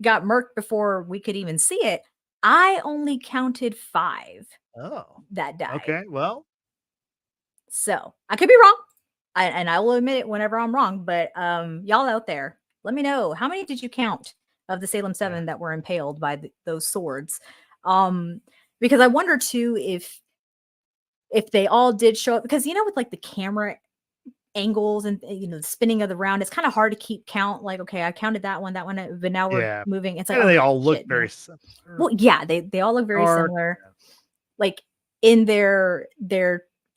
got murked before we could even see it, I only counted 5 Oh, that died. okay. Well, So, I could be wrong. And I will admit it whenever I'm wrong, but y'all out there, let me know, how many did you count of the Salem Seven that were impaled by those swords. Because I wonder too if they all did show up, because with like the camera angles and the spinning of the round, it's kind of hard to keep count. Like, okay, I counted that one, but now we're Yeah. moving. It's like, And oh they all look shit, very similar. well, yeah, they all look very Dark, similar. Like in their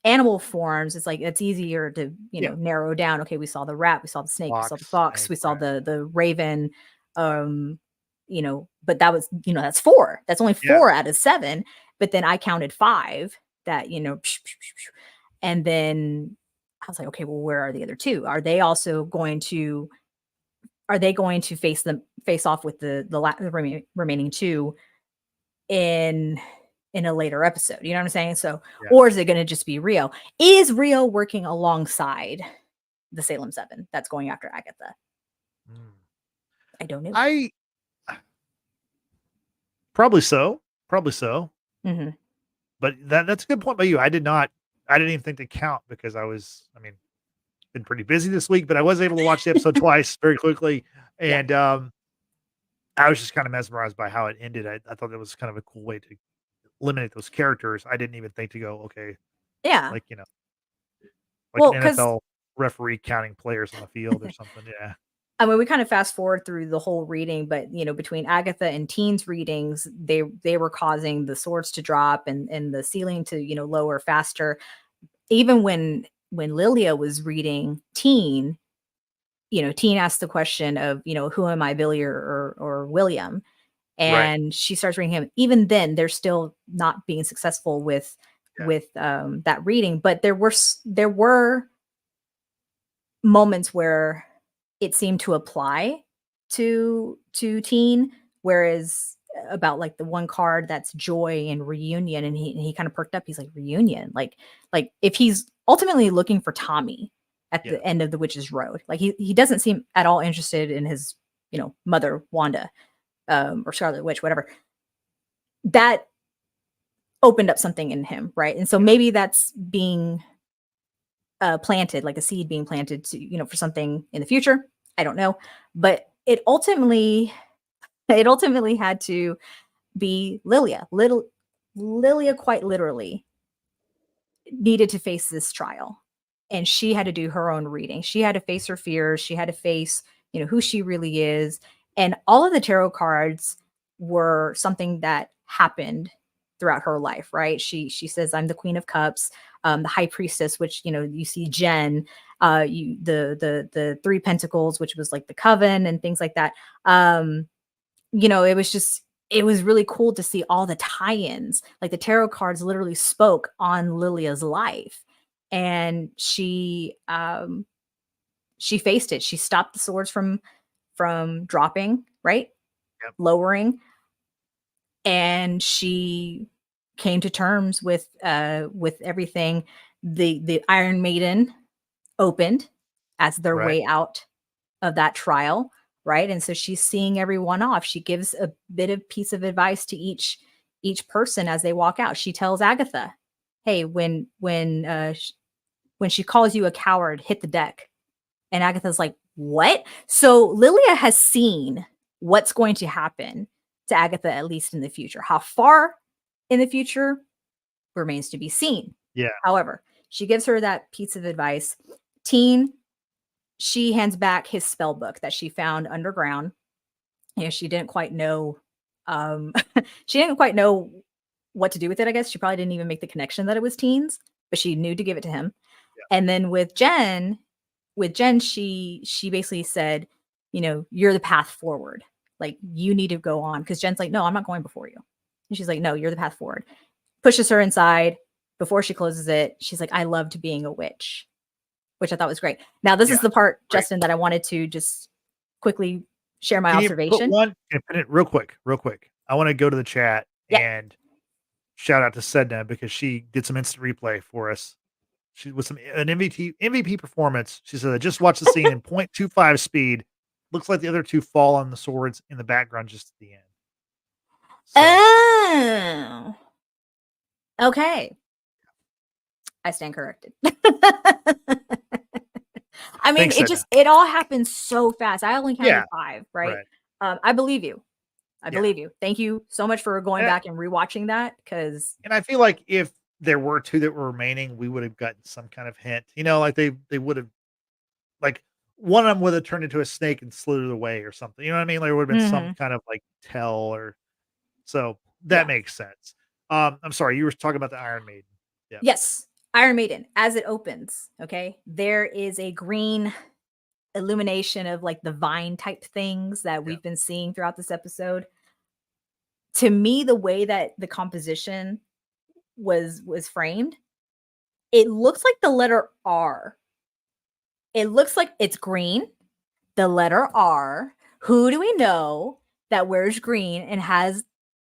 animal forms, it's like it's easier to narrow down. Okay, we saw the rat, we saw the snake, we saw the fox, snake, we saw the raven. But that was that's 4. That's only 4 out of 7. But then I counted 5 that and then I was like, okay, well, where are the other 2? Are they also going to face off with the remaining 2 in a later episode? You know what I'm saying? So, or is it going to just be Rio? Is Rio working alongside the Salem 7 that's going after Agatha? I don't know. Probably so. Mm-hmm. But that's a good point by you. I didn't even think to count because been pretty busy this week, but I was able to watch the episode twice very quickly. And I was just kind of mesmerized by how it ended. I thought that was kind of a cool way to eliminate those characters. I didn't even think to go, okay, like an NFL referee counting players on the field or something. Yeah. I mean, we kind of fast forward through the whole reading, but between Agatha and Teen's readings, they were causing the swords to drop and the ceiling to lower faster. Even when Lilia was reading Teen, Teen asked the question of who am I, Billy or William, and she starts reading him. Even then, they're still not being successful with that reading. But there were moments where it seemed to apply to Teen, whereas about like the one card that's joy and reunion, and he kind of perked up. He's like, reunion, like if he's ultimately looking for Tommy at the end of the Witch's Road, like he doesn't seem at all interested in his mother Wanda or Scarlet Witch, whatever. That opened up something in him, right? And so maybe that's being planted, like a seed being planted to for something in the future. I don't know, but it ultimately had to be Lilia. Lilia quite literally needed to face this trial, and she had to do her own reading. She had to face her fears. She had to face who she really is, and all of the tarot cards were something that happened throughout her life, right? She says, I'm the Queen of Cups, the High Priestess, which you see Jen, the 3 Pentacles, which was like the Coven and things like that. It was really cool to see all the tie-ins. Like the tarot cards literally spoke on Lilia's life, and she faced it. She stopped the swords from dropping, right? Lowering. And she came to terms with everything. The Iron Maiden opened as their way out of that trial, right? And so she's seeing everyone off. She gives a piece of advice to each person as they walk out. She tells Agatha, hey, when she calls you a coward, hit the deck. And Agatha's like, what? So Lilia has seen what's going to happen to Agatha, at least in the future. How far in the future remains to be seen. Yeah. However, she gives her that piece of advice. Teen, she hands back his spell book that she found underground. She didn't quite know. She didn't quite know what to do with it. I guess she probably didn't even make the connection that it was Teen's, but she knew to give it to him. Yeah. And then with Jen, she basically said, you're the path forward. Like, you need to go on. Because Jen's like, no, I'm not going before you. And she's like, no, you're the path forward. Pushes her inside. Before she closes it, she's like, I loved being a witch, which I thought was great. Now, this is the part, Justin, that I wanted to just quickly share my observation. Put it real quick. I want to go to the chat and shout out to Sedna, because she did some instant replay for us. She was an MVP performance. She said, I just watched the scene in 0.25 speed. Looks like the other 2 fall on the swords in the background just at the end. So. Oh. Okay. I stand corrected. I mean, it all happened so fast. I only counted 5, right? I believe you. I Yeah. believe you. Thank you so much for going And back and rewatching that, because I feel like if there were 2 that were remaining, we would have gotten some kind of hint. Like they would have like one of them would have turned into a snake and slithered away or something. You know what I mean? Like there would have been some kind of like tell or so that yeah. makes sense. I'm sorry, you were talking about the Iron Maiden. Yeah. Yes. Iron Maiden, as it opens, okay, there is a green illumination of like the vine type things that Yeah. we've been seeing throughout this episode. To me, the way that the composition was framed, it looks like the letter R. It looks like it's green, the letter R. Who do we know that wears green and has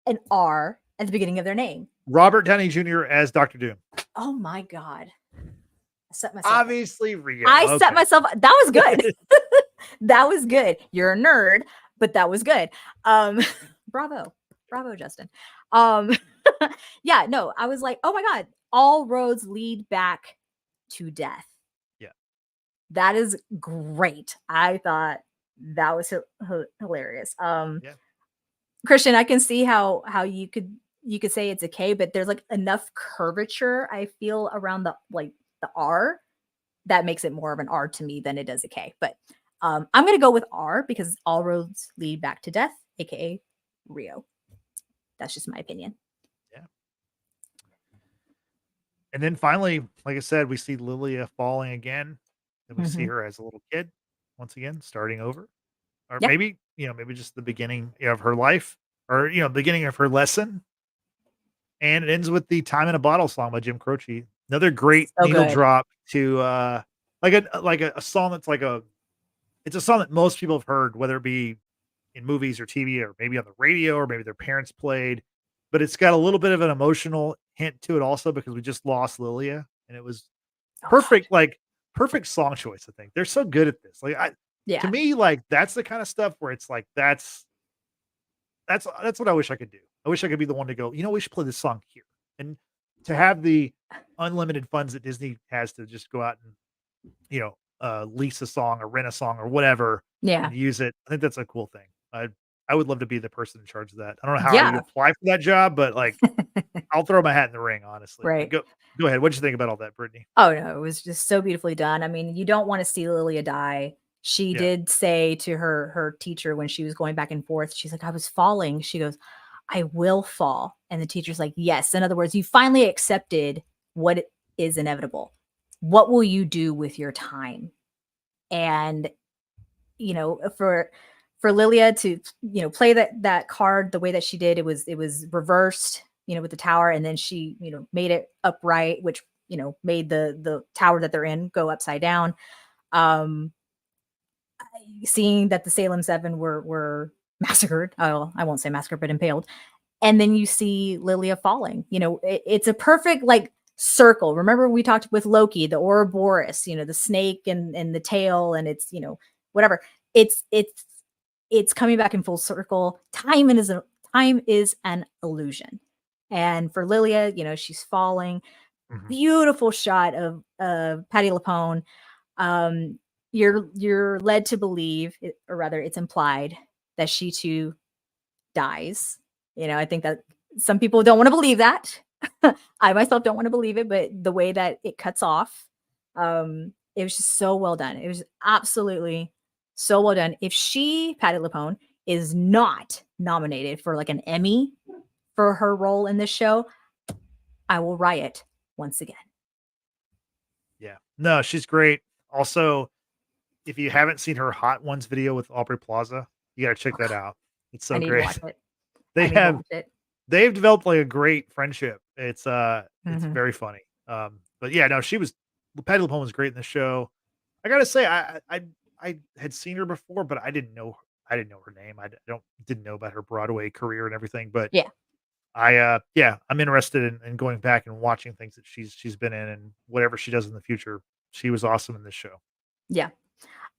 an R at the beginning of their name? Robert Downey Jr. as Dr. Doom. Oh my God. I set myself up. Obviously Rio. I set myself up. That was good. That was good. You're a nerd, but that was good. Bravo. Bravo, Justin. Yeah, no, I was like, oh my God, all roads lead back to death. Yeah. That is great. I thought that was hilarious. Yeah. Christian, I can see how you could say it's a K, but there's like enough curvature, I feel, around the R that makes it more of an R to me than it does a K. But I'm gonna go with R because all roads lead back to death, aka Rio. That's just my opinion. Yeah. And then finally, like I said, we see Lilia falling again. And we see her as a little kid once again, starting over. Or Yeah. maybe, maybe just the beginning of her life or, beginning of her lesson. And it ends with the Time in a Bottle song by Jim Croce. Another great So needle good. drop to like a song that's it's a song that most people have heard, whether it be in movies or TV or maybe on the radio or maybe their parents played. But it's got a little bit of an emotional hint to it also because we just lost Lilia and it was Oh, perfect, perfect song choice, I think. They're so good at this. To yeah. me, that's the kind of stuff where it's like that's what I wish I could do. I wish I could be the one to go, we should play this song here. And to have the unlimited funds that Disney has to just go out and, lease a song or rent a song or whatever Yeah. and use it. I think that's a cool thing. I would love to be the person in charge of that. I don't know how I would Yeah. apply for that job, but I'll throw my hat in the ring, honestly. Right. Go ahead. What'd you think about all that, Brittany? Oh no, it was just so beautifully done. I mean, you don't want to see Lilia die. She Yeah. did say to her teacher when she was going back and forth, she's like, I was falling. She goes, I will fall. And the teacher's like, yes. In other words, you finally accepted what is inevitable. What will you do with your time? And, for Lilia to, play that card the way that she did, it was reversed, with the tower. And then she, made it upright, which, made the tower that they're in go upside down. Seeing that the Salem 7 were massacred. Oh, I won't say massacred, but impaled. And then you see Lilia falling. It's a perfect circle. Remember we talked with Loki, the Ouroboros, the snake and the tail, and it's whatever. It's coming back in full circle. Time is an illusion. And for Lilia, she's falling. Beautiful shot of Patti LuPone. You're led to believe, or rather, it's implied that she too dies. I think that some people don't want to believe that. I myself don't want to believe it, but the way that it cuts off, it was just so well done. It was absolutely so well done. If Patti LuPone, is not nominated for an Emmy for her role in this show, I will riot once again. Yeah. No, she's great. Also, if you haven't seen her Hot Ones video with Aubrey Plaza, you gotta check that out. It's so I need great. to watch it. They've developed a great friendship. It's very funny. But yeah, no, Patti LuPone was great in the show. I gotta say, I had seen her before, but I didn't know her name. Didn't know about her Broadway career and everything. But Yeah. I'm interested in going back and watching things that she's been in and whatever she does in the future. She was awesome in this show. Yeah.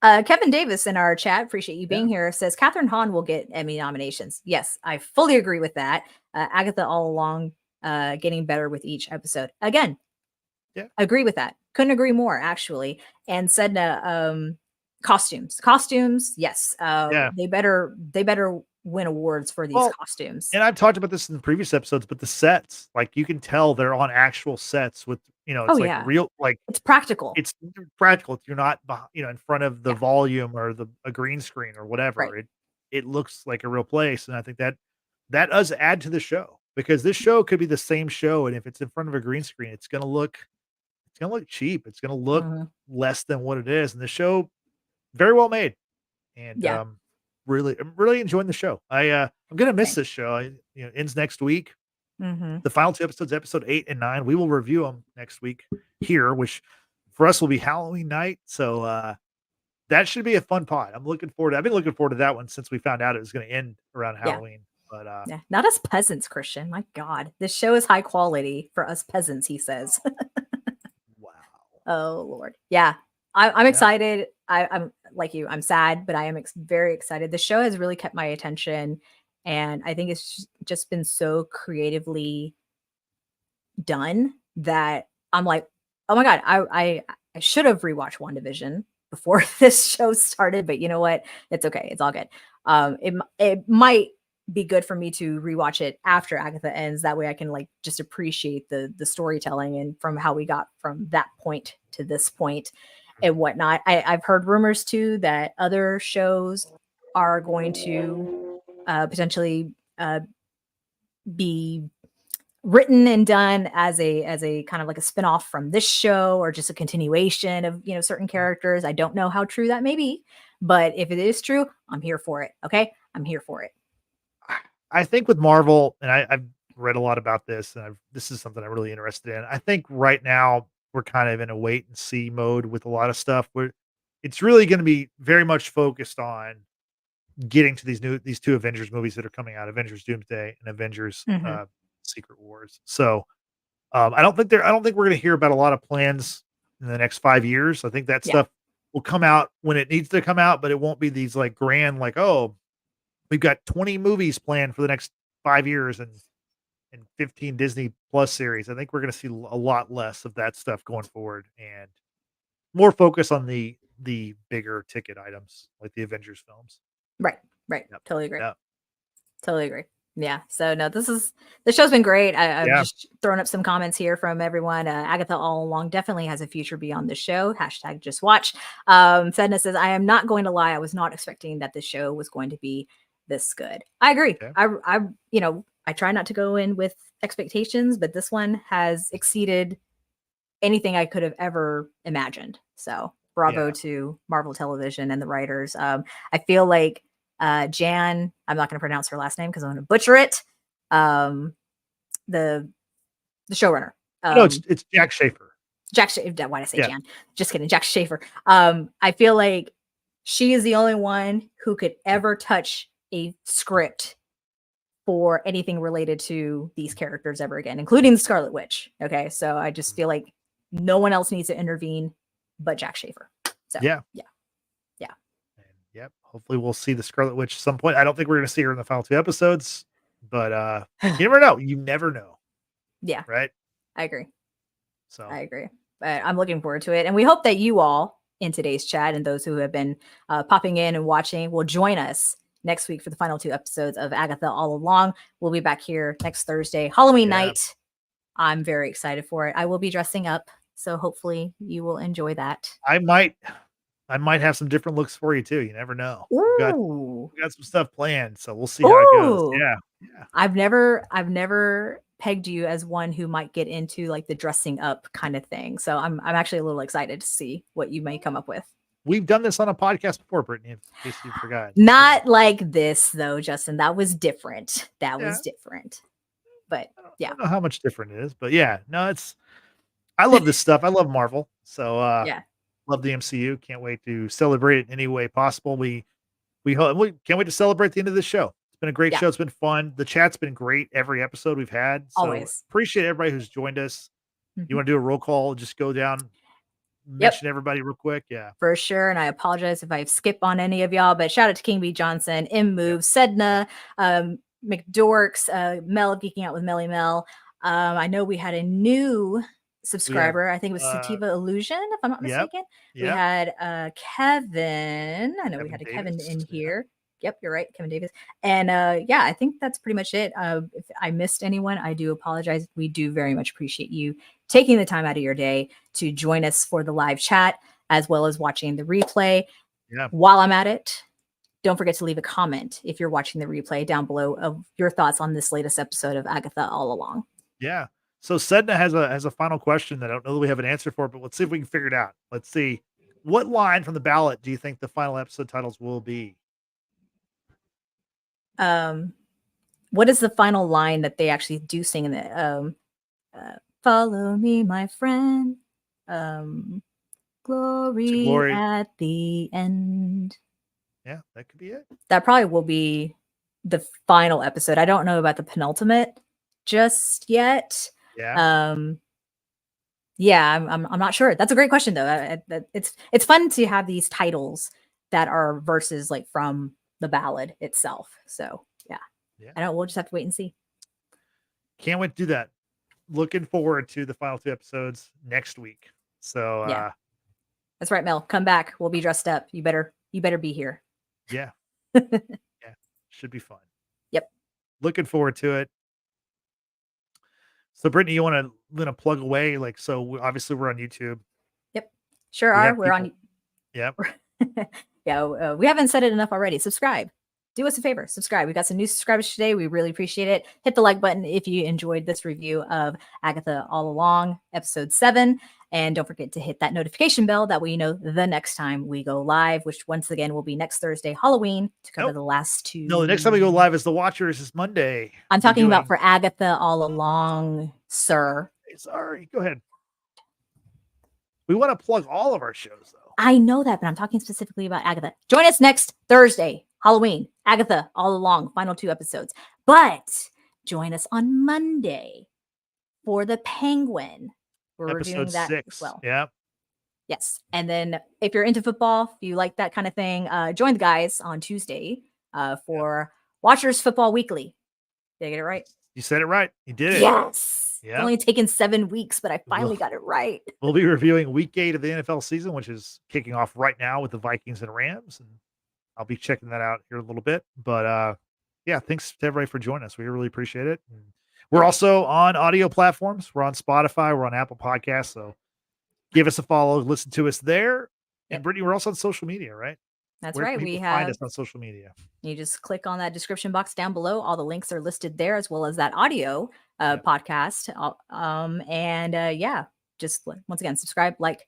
Kevin Davis in our chat, appreciate you being here, says Kathryn Hahn will get Emmy nominations. Yes, I fully agree with that. Agatha all along getting better with each episode. Again, agree with that. Couldn't agree more, actually. And Sedna, Costumes. Yes. Yeah. They better win awards for these Well, costumes. and I've talked about this in previous episodes, but the sets, like, you can tell they're on actual sets with, Oh it's like yeah. real, like, It's practical. it's practical. You're not, in front of the Yeah. volume or a green screen or Right. whatever. It looks like a real place, and I think that does add to the show, because this show could be the same show, and if it's in front of a green screen, it's gonna look cheap. It's gonna look Mhm. less than what it is, and the show very well made, and, Yeah. I'm really enjoying the show. I'm gonna miss Same. this show. Ends next week. Mhm. The final 2 episodes, episode 8 and 9, we will review them next week here, which for us will be Halloween night. So, that should be a fun pod. I've been looking forward to that one since we found out it was gonna end around Yeah. Halloween. But, Yeah. Not us peasants, Christian. My God. This show is high quality for us peasants, he says. wow. Oh Lord. Yeah. I'm Yeah. excited. I'm like you, I'm sad, but I am very excited. The show has really kept my attention. And I think it's just been so creatively done that I'm like, oh my God, I should have rewatched WandaVision before this show started, but you know what? It's okay. It's all good. It might be good for me to rewatch it after Agatha ends. That way I can like just appreciate the storytelling and from how we got from that point to this point and whatnot. I've heard rumors too that other shows are going to potentially be written and done as a kind of like a spin-off from this show or just a continuation of certain characters. I don't know how true that may be, but if it is true, I'm here for it. Okay, I'm here for it. I think with Marvel, and I've read a lot about this, and this is something I'm really interested in. I think right now we're kind of in a wait and see mode with a lot of stuff. Where it's really going to be very much focused on getting to these 2 Avengers movies that are coming out, Avengers Doomsday and Avengers Hmm. Secret Wars. So I don't think we're going to hear about a lot of plans in the next 5 years. I think that Yeah. stuff will come out when it needs to come out, but it won't be these like grand, like, oh, we've got 20 movies planned for the next 5 years and 15 Disney Plus series. I think we're going to see a lot less of that stuff going forward, and more focus on the bigger ticket items like the Avengers films. Right. Right. Yep. Totally agree. Yep. Totally agree. Yeah. So no, the show's been great. I've Yeah. just thrown up some comments here from everyone. Agatha all along definitely has a future beyond the show. Hashtag just watch. Sedna says, I am not going to lie. I was not expecting that the show was going to be this good. I agree. Okay. I try not to go in with expectations, but this one has exceeded anything I could have ever imagined. So bravo Yeah. to Marvel Television and the writers. I feel like Jan, I'm not going to pronounce her last name because I'm going to butcher it. The showrunner. No, it's Jack Schaefer. Why did I say Yeah. Jan? Just kidding. Jack Schaefer. I feel like she is the only one who could ever touch a script for anything related to these characters ever again, including the Scarlet Witch. Okay. So I just feel like no one else needs to intervene but Jack Schaefer. So Yeah. yeah. And yep, hopefully we'll see the Scarlet Witch at some point. I don't think we're going to see her in the final 2 episodes, but you never know. You never know, Yeah, right? I agree. So I agree. But I'm looking forward to it. And we hope that you all in today's chat and those who have been popping in and watching will join us next week for the final 2 episodes of Agatha All Along. We'll be back here next Thursday, Halloween night. I'm very excited for it. I will be dressing up. So hopefully you will enjoy that. I might have some different looks for you too. You never know. Ooh. We got some stuff planned, so we'll see how it goes. Ooh. Yeah. I've never pegged you as one who might get into like the dressing up kind of thing. So I'm actually a little excited to see what you may come up with. We've done this on a podcast before, Brittany, in case you forgot. Not like this though, Justin. That was different. Was different. But yeah. I don't know how much different it is, but yeah, no, I love this stuff. I love Marvel. So yeah. Love the MCU. Can't wait to celebrate it in any way possible. We can't wait to celebrate the end of this show. It's been a great show. It's been fun. The chat's been great every episode we've had. So always appreciate everybody who's joined us. You want to do a roll call? Just go down, mention everybody real quick. Yeah, for sure. And I apologize if I skip on any of y'all, but shout out to King B Johnson, M Move, Sedna, McDorks, Mel geeking out with Melly Mel. I know we had a new subscriber. I think it was Sativa Illusion, if I'm not mistaken. We had Kevin. I know we had a Kevin in here. Yep, you're right, Kevin Davis. And yeah, I think that's pretty much it. If I missed anyone, I do apologize. We do very much appreciate you taking the time out of your day to join us for the live chat, as well as watching the replay. Yeah. While I'm at it, don't forget to leave a comment if you're watching the replay down below of your thoughts on this latest episode of Agatha All Along. Yeah. So Sedna has a final question that I don't know that we have an answer for, but let's see if we can figure it out. Let's see. What line from the ballot do you think the final episode titles will be? What is the final line that they actually do sing in the follow me, my friend. Glory at the end. Yeah, that could be it. That probably will be the final episode. I don't know about the penultimate just yet. Yeah. Yeah, I'm not sure. That's a great question though. It's fun to have these titles that are verses like from the ballad itself. So yeah. I don't. We'll just have to wait and see. Can't wait to do that. Looking forward to the final 2 episodes next week. So yeah, that's right, Mel. Come back. We'll be dressed up. You better be here. Yeah. Yeah. Should be fun. Yep. Looking forward to it. So Brittany, you want to plug away? Like, so obviously we're on YouTube. Yep. Sure are. We're on. Yep. Yeah. We haven't said it enough already. Subscribe. Do us a favor. Subscribe. We got some new subscribers today. We really appreciate it. Hit the like button if you enjoyed this review of Agatha All Along, episode 7. And don't forget to hit that notification bell. That way you know the next time we go live, which once again will be next Thursday, Halloween, to cover the last 2. No, the next time we go live is The Watchers is Monday. I'm talking about for Agatha All Along, sir. Sorry. Go ahead. We want to plug all of our shows, though. I know that, but I'm talking specifically about Agatha. Join us next Thursday, Halloween, Agatha All Along, final 2 episodes. But join us on Monday for the Penguin. We're reviewing that 6. as well. Yeah. Yes. And then if you're into football, if you like that kind of thing, join the guys on Tuesday for Watchers Football Weekly. Did I get it right? You said it right. You did it. Yes. Yeah. It's only taken 7 weeks, but I finally got it right. We'll be reviewing week 8 of the NFL season, which is kicking off right now with the Vikings and Rams. And I'll be checking that out here a little bit. But yeah, thanks to everybody for joining us. We really appreciate it. And we're also on audio platforms. We're on Spotify. We're on Apple Podcasts. So give us a follow. Listen to us there. And Brittany, we're also on social media, right? That's Where right. can We people find us on social media. You just click on that description box down below. All the links are listed there, as well as that audio podcast. And yeah, just once again, subscribe, like,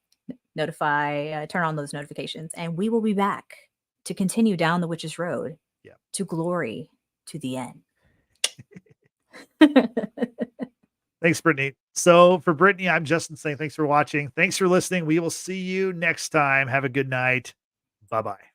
notify, turn on those notifications, and we will be back to continue down the witch's road to glory to the end. Thanks, Brittany. So for Brittany, I'm Justin saying thanks for watching. Thanks for listening. We will see you next time. Have a good night. Bye-bye.